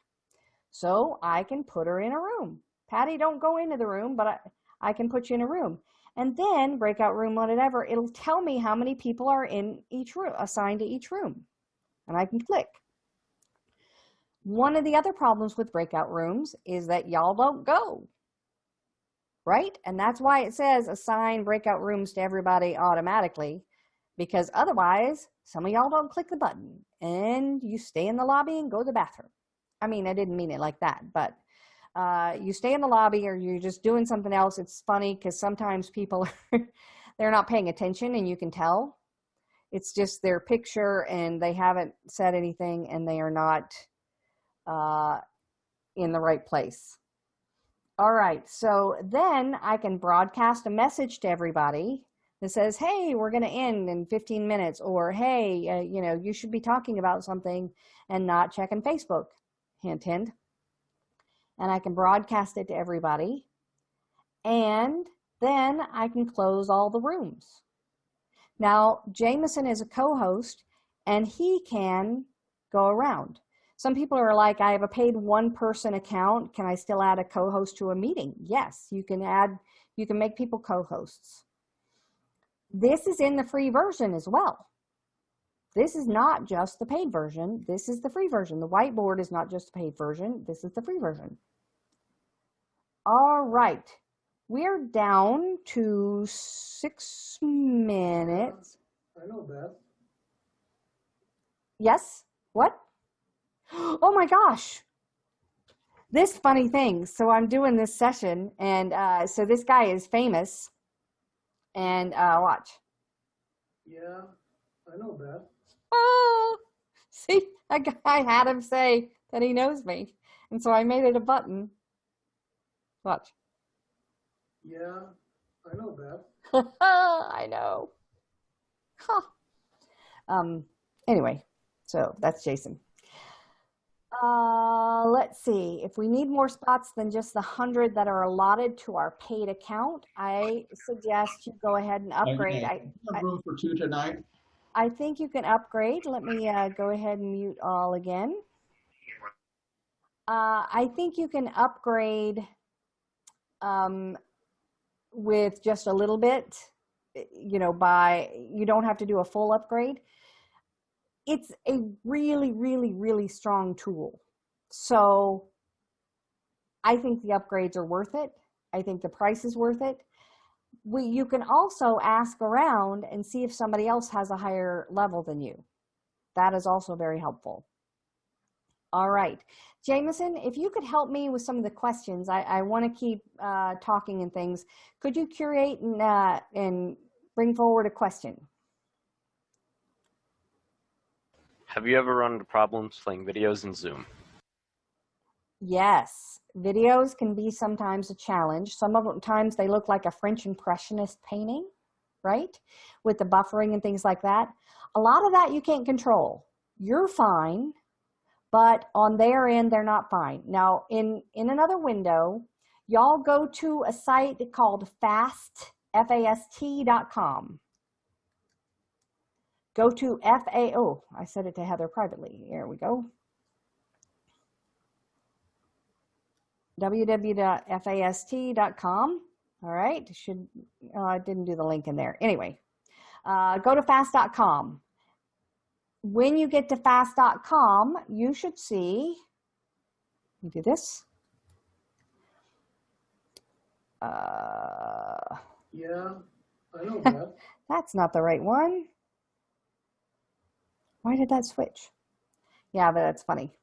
So I can put her in a room. Patty, don't go into the room, but I can put you in a room. And then breakout room, whatever, it'll tell me how many people are in each room, assigned to each room. And I can click. One of the other problems with breakout rooms is that y'all don't go, right? And that's why it says assign breakout rooms to everybody automatically, because otherwise some of y'all don't click the button and you stay in the lobby and go to the bathroom. I mean, I didn't mean it like that, but you stay in the lobby or you're just doing something else. It's funny because sometimes people, they're not paying attention and you can tell. It's just their picture and they haven't said anything and they are not in the right place. All right, so then I can broadcast a message to everybody that says, hey, we're going to end in 15 minutes, or hey, you know, you should be talking about something and not checking Facebook. Hint, hint. And I can broadcast it to everybody. And then I can close all the rooms. Now, Jameson is a co-host, and he can go around. Some people are like, I have a paid one-person account. Can I still add a co-host to a meeting? Yes, you can make people co-hosts. This is in the free version as well. This is not just the paid version. This is the free version. The whiteboard is not just the paid version. This is the free version. All right. We're down to 6 minutes. I know, Beth. Yes? What? Oh my gosh. This funny thing. So I'm doing this session, and so this guy is famous. And watch. Yeah, I know, Beth. Oh, see, that guy had him say that he knows me. And so I made it a button. Watch. Yeah, I know, Beth. I know. Huh. Anyway, so that's Jason. Let's see. If we need more spots than just the 100 that are allotted to our paid account, I suggest you go ahead and upgrade. Okay. Room for 2 tonight. I think you can upgrade. Let me go ahead and mute all again. I think you can upgrade with just a little bit, you know, you don't have to do a full upgrade. It's a really, really, really strong tool. So I think the upgrades are worth it. I think the price is worth it. You can also ask around and see if somebody else has a higher level than you. That is also very helpful. All right. Jameson, if you could help me with some of the questions, I want to keep talking and things. Could you curate and bring forward a question? Have you ever run into problems playing videos in Zoom? Yes. Videos can be sometimes a challenge. Sometimes they look like a French Impressionist painting, right? With the buffering and things like that. A lot of that you can't control. You're fine, but on their end, they're not fine. Now, in another window, y'all go to a site called fast.com. Go to I said it to Heather privately. Here we go. www.fast.com. All right. I didn't do the link in there. Anyway, go to fast.com. When you get to fast.com, you should see, let me do this. Yeah, I know, Beth. That's not the right one. Why did that switch? Yeah, but that's funny.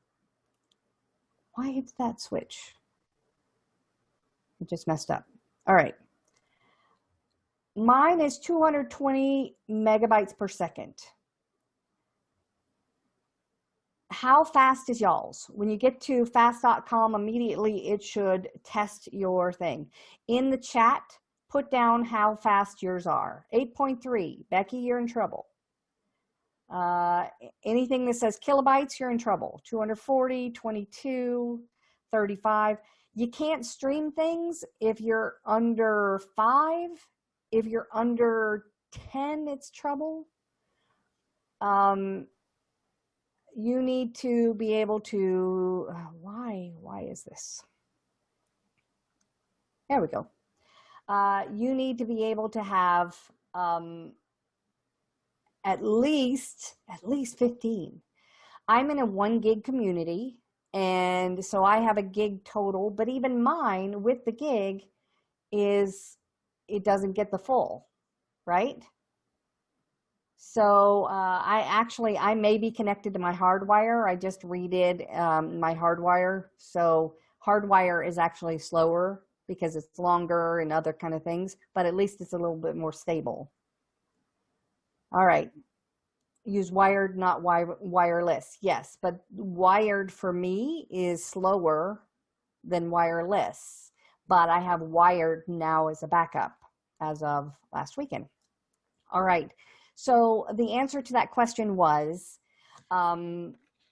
Why did that switch? It just messed up. All right. Mine is 220 megabytes per second. How fast is y'all's? When you get to fast.com, immediately it should test your thing. In the chat, put down how fast yours are. 8.3. Becky, you're in trouble. Anything that says kilobytes, you're in trouble. 240, 22, 35. You can't stream things if you're under 5. If you're under 10, it's trouble. you need to be able to, why is this? There we go. You need to be able to have at least 15. I'm in a 1 gig community, and so I have a gig total, but even mine with the gig it doesn't get the full, right? So I may be connected to my hardwire. I just redid my hardwire. So hardwire is actually slower because it's longer and other kind of things, but at least it's a little bit more stable. All right. Use wired, not wireless. Yes, but wired for me is slower than wireless, but I have wired now as a backup as of last weekend. All right. So the answer to that question was,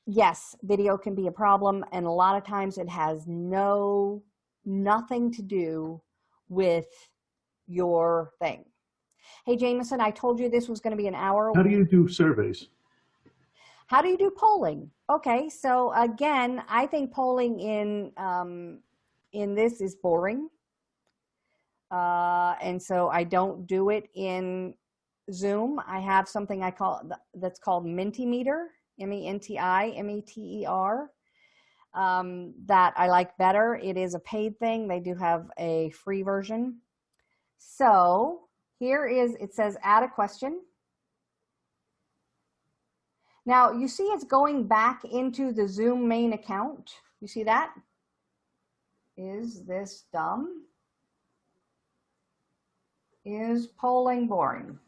yes, video can be a problem, and a lot of times it has nothing to do with your thing. Hey, Jameson, I told you this was going to be an hour. How do you do surveys? How do you do polling? Okay, so again, I think polling in this is boring. And so I don't do it in Zoom. I have something that's called Mentimeter, Mentimeter, that I like better. It is a paid thing. They do have a free version. So it says add a question. Now you see it's going back into the Zoom main account. You see that? Is this dumb? Is polling boring?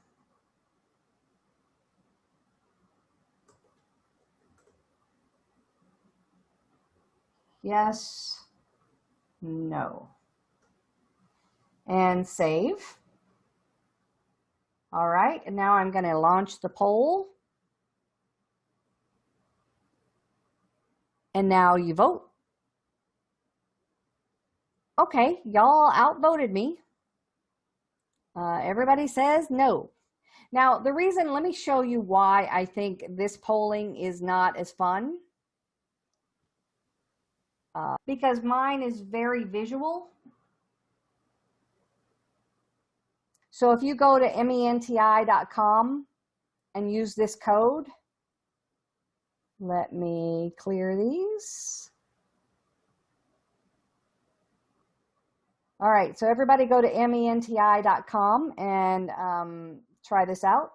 Yes, no. And save. All right, and now I'm going to launch the poll. And now you vote. Okay, y'all outvoted me. Everybody says no. Now, the reason, let me show you why I think this polling is not as fun. Because mine is very visual. So if you go to menti.com and use this code, let me clear these. All right, so everybody go to menti.com and try this out.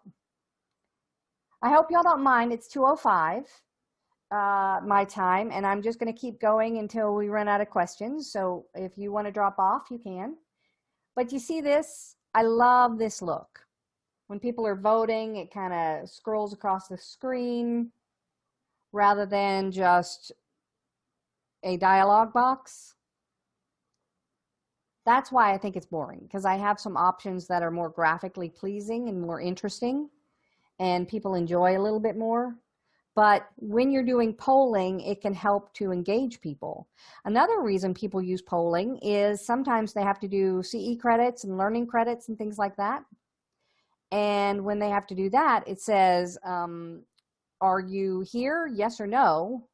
I hope y'all don't mind. It's 2:05 my time, and I'm just going to keep going until we run out of questions. So if you want to drop off, you can. But you see this? I love this look. When people are voting, it kind of scrolls across the screen rather than just a dialog box. That's why I think it's boring, because I have some options that are more graphically pleasing and more interesting, and people enjoy a little bit more. But when you're doing polling, it can help to engage people. Another reason people use polling is sometimes they have to do CE credits and learning credits and things like that. And when they have to do that, it says, are you here? Yes or no.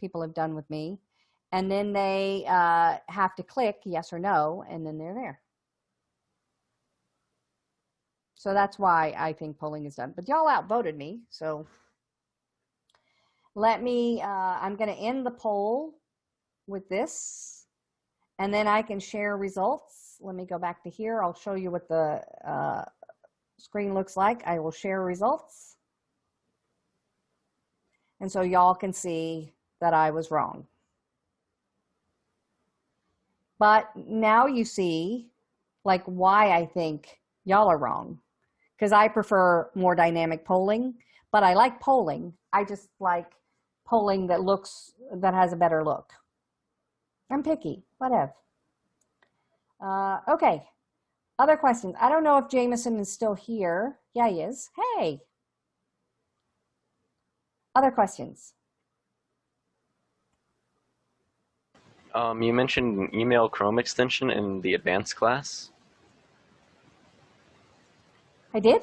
People have done with me. And then they have to click yes or no, and then they're there. So that's why I think polling is done. But y'all outvoted me, so let me, I'm going to end the poll with this, and then I can share results. Let me go back to here. I'll show you what the screen looks like. I will share results. And so y'all can see that I was wrong. But now you see like why I think y'all are wrong, because I prefer more dynamic polling, but I like polling. I just like polling that has a better look. I'm picky, whatever. Okay, other questions. I don't know if Jameson is still here. Yeah, he is. Hey. Other questions? You mentioned an email Chrome extension in the advanced class. I did?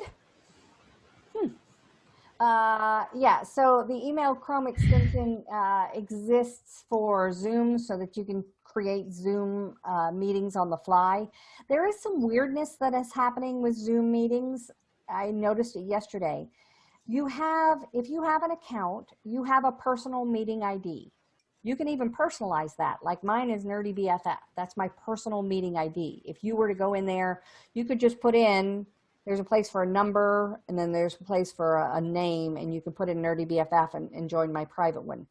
Yeah, so the email Chrome extension exists for Zoom so that you can create Zoom meetings on the fly. There is some weirdness that is happening with Zoom meetings. I noticed it yesterday. If you have an account, you have a personal meeting ID. You can even personalize that. Like mine is Nerdy BFF. That's my personal meeting ID. If you were to go in there, you could just put in, there's a place for a number, and then there's a place for a name, and you can put in Nerdy BFF and join my private one.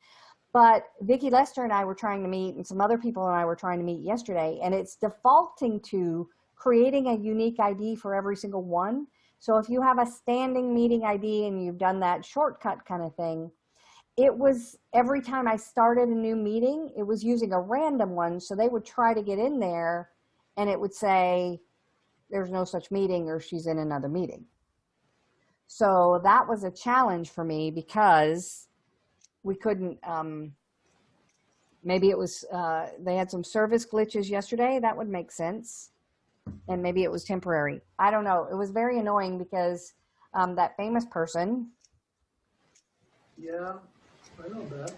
But Vicki Lester and I were trying to meet, and some other people and I were trying to meet yesterday, and it's defaulting to creating a unique ID for every single one. So if you have a standing meeting ID and you've done that shortcut kind of thing, it was every time I started a new meeting, it was using a random one. So they would try to get in there and it would say, there's no such meeting or she's in another meeting. So that was a challenge for me because we couldn't, maybe it was, they had some service glitches yesterday. That would make sense. And maybe it was temporary. I don't know. It was very annoying because that famous person, Yeah, I know that.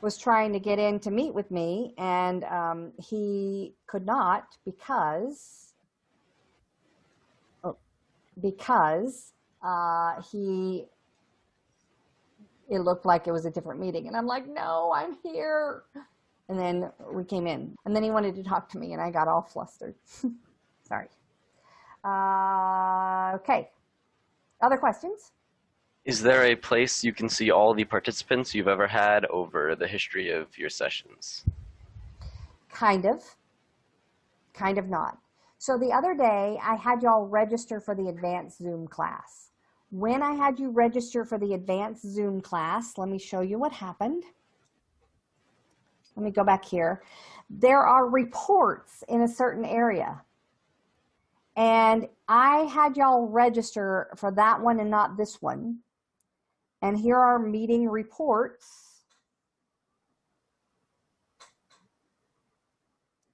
was trying to get in to meet with me, and he could not because it looked like it was a different meeting, and I'm like, no, I'm here. And then we came in, and then he wanted to talk to me, and I got all flustered. Sorry. Okay. Other questions? Is there a place you can see all the participants you've ever had over the history of your sessions? Kind of not. So the other day I had y'all register for the advanced Zoom class. When I had you register for the advanced Zoom class, let me show you what happened. Let me go back here. There are reports in a certain area. And I had y'all register for that one and not this one. And here are meeting reports.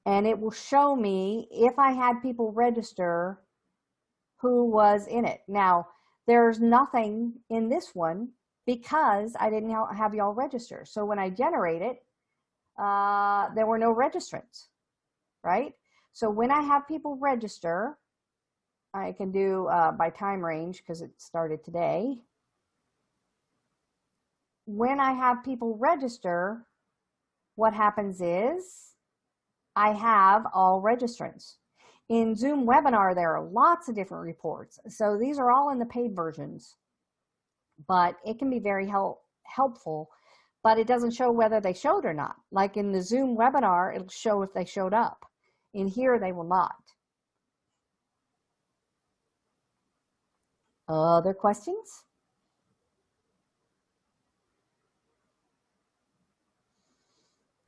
And it will show me if I had people register who was in it. Now, there's nothing in this one because I didn't have y'all register. So when I generate it, there were no registrants, right? So when I have people register, I can do by time range because it started today. When I have people register, what happens is I have all registrants. In Zoom Webinar, there are lots of different reports. So these are all in the paid versions, but it can be very helpful, but it doesn't show whether they showed or not. Like in the Zoom Webinar, it'll show if they showed up. In here, they will not. Other questions?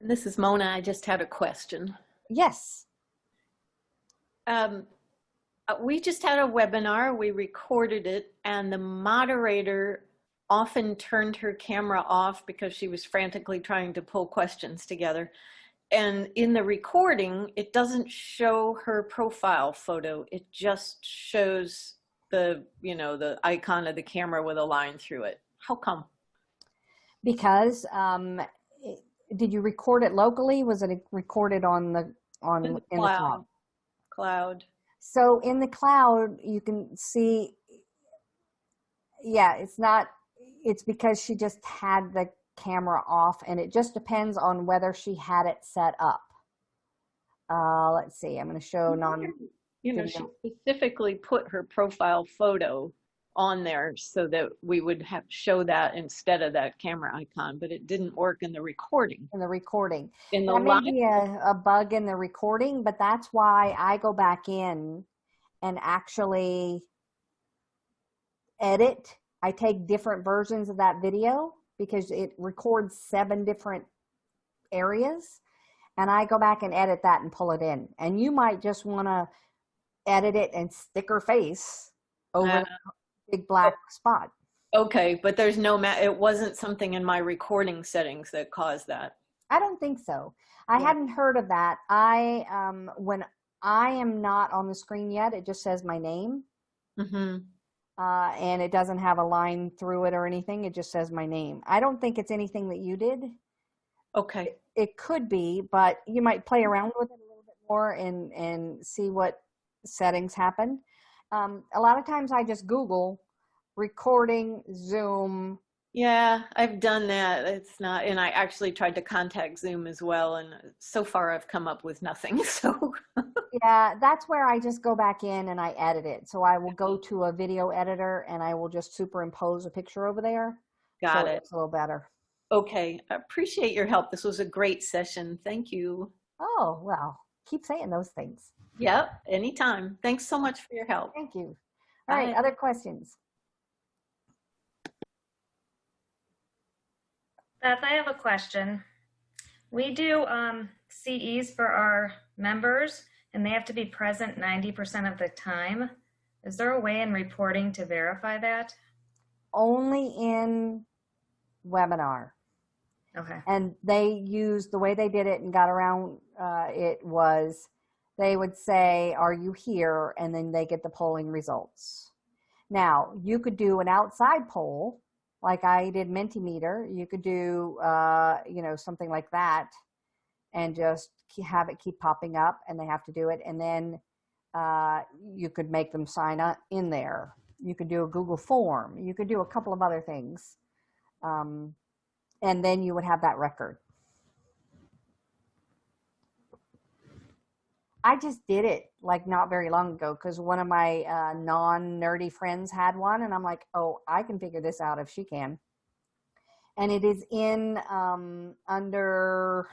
This is Mona. I just had a question. Yes. We just had a webinar. We recorded it, and the moderator often turned her camera off because she was frantically trying to pull questions together. And in the recording, it doesn't show her profile photo. It just shows the, the icon of the camera with a line through it. How come? Because did you record it locally? Was it recorded in the cloud? Cloud. So in the cloud, you can see, yeah, it's because she just had the camera off, and it just depends on whether she had it set up. Let's see, I'm going to show she specifically put her profile photo on there so that we would show that instead of that camera icon, but it didn't work in the recording. That may be a bug in the recording, but that's why I go back in and actually edit. I take different versions of that video because it records 7 different areas, and I go back and edit that and pull it in. And you might just want to edit it and stick her face over big black spot. Okay, but there's it wasn't something in my recording settings that caused that. I don't think so. I hadn't heard of that. When I am not on the screen yet, it just says my name. Mm-hmm. and it doesn't have a line through it or anything. It just says my name. I don't think it's anything that you did. Okay. It could be, but you might play around with it a little bit more and see what settings happen. A lot of times I just Google recording Zoom. Yeah, I've done that. It's not, and I actually tried to contact Zoom as well, and so far I've come up with nothing. So Yeah, that's where I just go back in and I edit it. So I will go to a video editor and I will just superimpose a picture over there. got So it it. looks a little better. Okay, I appreciate your help. This was a great session. Thank you. Oh, well, keep saying those things. Yep, anytime. Thanks so much for your help. Thank you. All right, Bye. other questions? Beth, I have a question. We do CEs for our members, and they have to be present 90% of the time. Is there a way in reporting to verify that? Only in webinar. Okay. And they used, the way they did it and got around it was they would say, are you here? And then they get the polling results. Now, you could do an outside poll, like I did Mentimeter. You could do, something like that and just have it keep popping up and they have to do it. And then you could make them sign up in there. You could do a Google form. You could do a couple of other things. And then you would have that record. I just did it like not very long ago because one of my non-nerdy friends had one and I'm like, oh, I can figure this out if she can. And it is in under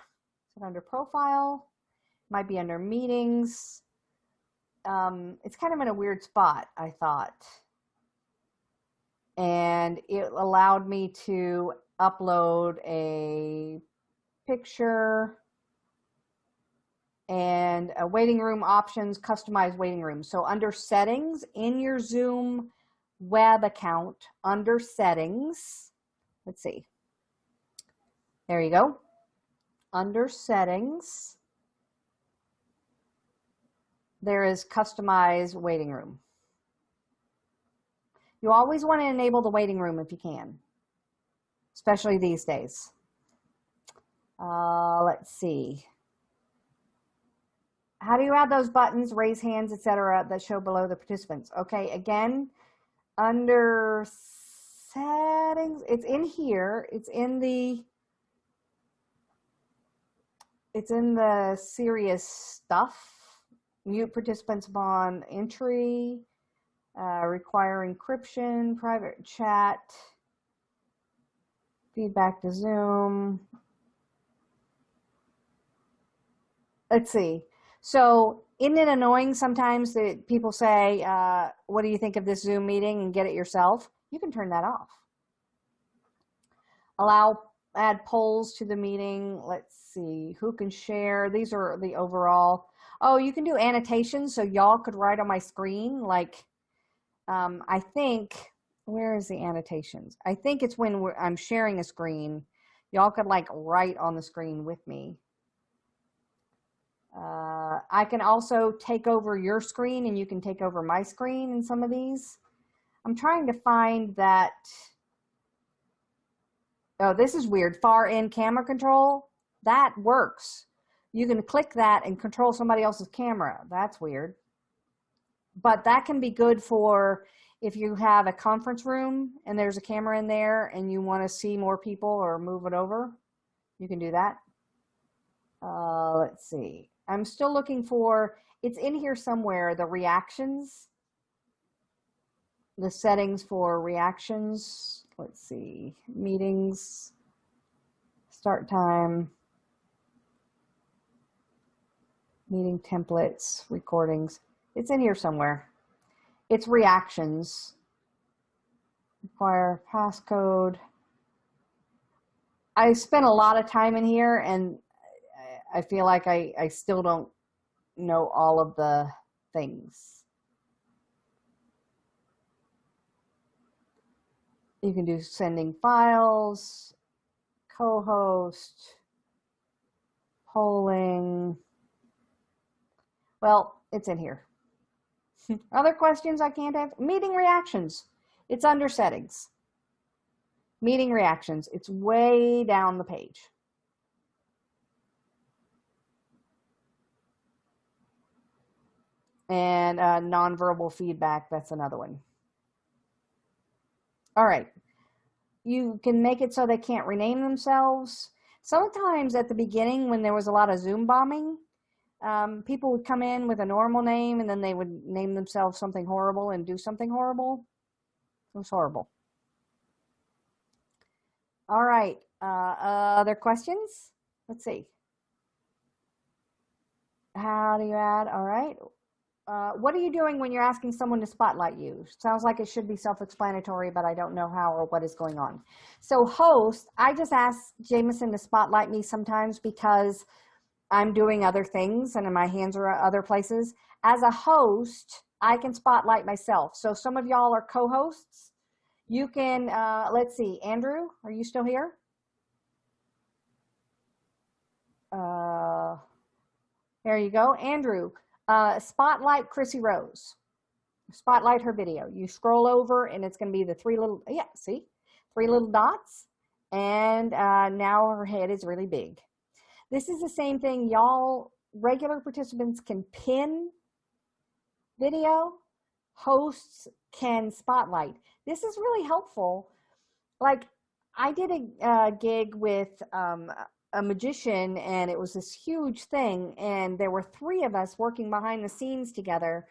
profile, might be under meetings. It's kind of in a weird spot, I thought. And it allowed me to upload a picture and a waiting room options, customize waiting room. So under settings in your Zoom web account, under settings, let's see. There you go. Under settings, there is customize waiting room. You always want to enable the waiting room if you can, especially these days. Let's see. How do you add those buttons, raise hands, etc., that show below the participants? Okay, again, under settings, it's in here. It's in the serious stuff. Mute participants upon entry, require encryption, private chat, feedback to Zoom. Let's see. So isn't it annoying sometimes that people say, what do you think of this Zoom meeting, and get it yourself? You can turn that off. Add polls to the meeting. Let's see, who can share? These are the overall. Oh, you can do annotations, so y'all could write on my screen. Like, I think, where is the annotations? I think it's when I'm sharing a screen. Y'all could like write on the screen with me. I can also take over your screen and you can take over my screen in some of these. I'm trying to find that. Oh, this is weird. Far end camera control. That works. You can click that and control somebody else's camera. That's weird. But that can be good for if you have a conference room and there's a camera in there and you want to see more people or move it over. You can do that. Let's see. I'm still looking for, it's in here somewhere, the reactions, the settings for reactions. Let's see, meetings, start time, meeting templates, recordings. It's in here somewhere. It's reactions. Require passcode. I spent a lot of time in here and I feel like I still don't know all of the things. You can do sending files, co-host, polling. Well, it's in here. Other questions I can't have? Meeting reactions. It's under settings. Meeting reactions. It's way down the page. And nonverbal feedback, that's another one. All right. You can make it so they can't rename themselves. Sometimes at the beginning when there was a lot of Zoom bombing, people would come in with a normal name and then they would name themselves something horrible and do something horrible. It was horrible. All right. Other questions? Let's see. How do you add? All right. What are you doing when you're asking someone to spotlight you? Sounds like it should be self-explanatory, but I don't know how or what is going on. So host, I just ask Jameson to spotlight me sometimes because I'm doing other things and my hands are other places. As a host, I can spotlight myself. So some of y'all are co-hosts. You can, let's see, Andrew, are you still here? There you go, Andrew. Spotlight Chrissy Rose. Spotlight her video. You scroll over and it's going to be the three little dots. And now her head is really big. This is the same thing. Y'all, regular participants can pin video. Hosts can spotlight. This is really helpful. Like I did a gig with a magician and it was this huge thing and there were 3 of us working behind the scenes together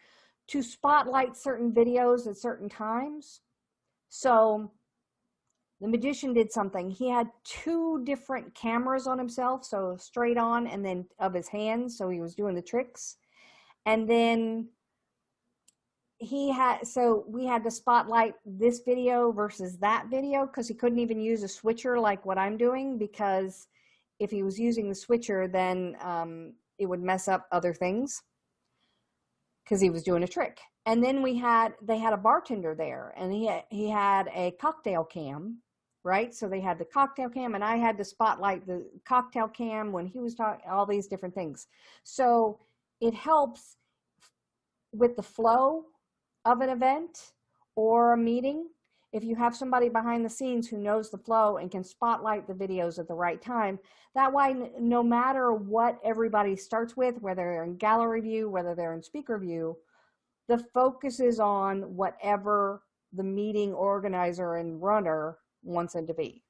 to spotlight certain videos at certain times. So the magician did something. He had 2 different cameras on himself, so straight on and then of his hands, so he was doing the tricks. And then we had to spotlight this video versus that video because he couldn't even use a switcher like what I'm doing, because if he was using the switcher, then it would mess up other things because he was doing a trick. And then they had a bartender there and he had a cocktail cam, right? So they had the cocktail cam and I had to spotlight the cocktail cam when he was talking, all these different things. So it helps with the flow of an event or a meeting. If you have somebody behind the scenes who knows the flow and can spotlight the videos at the right time, that way, no matter what everybody starts with, whether they're in gallery view, whether they're in speaker view, the focus is on whatever the meeting organizer and runner wants it to be.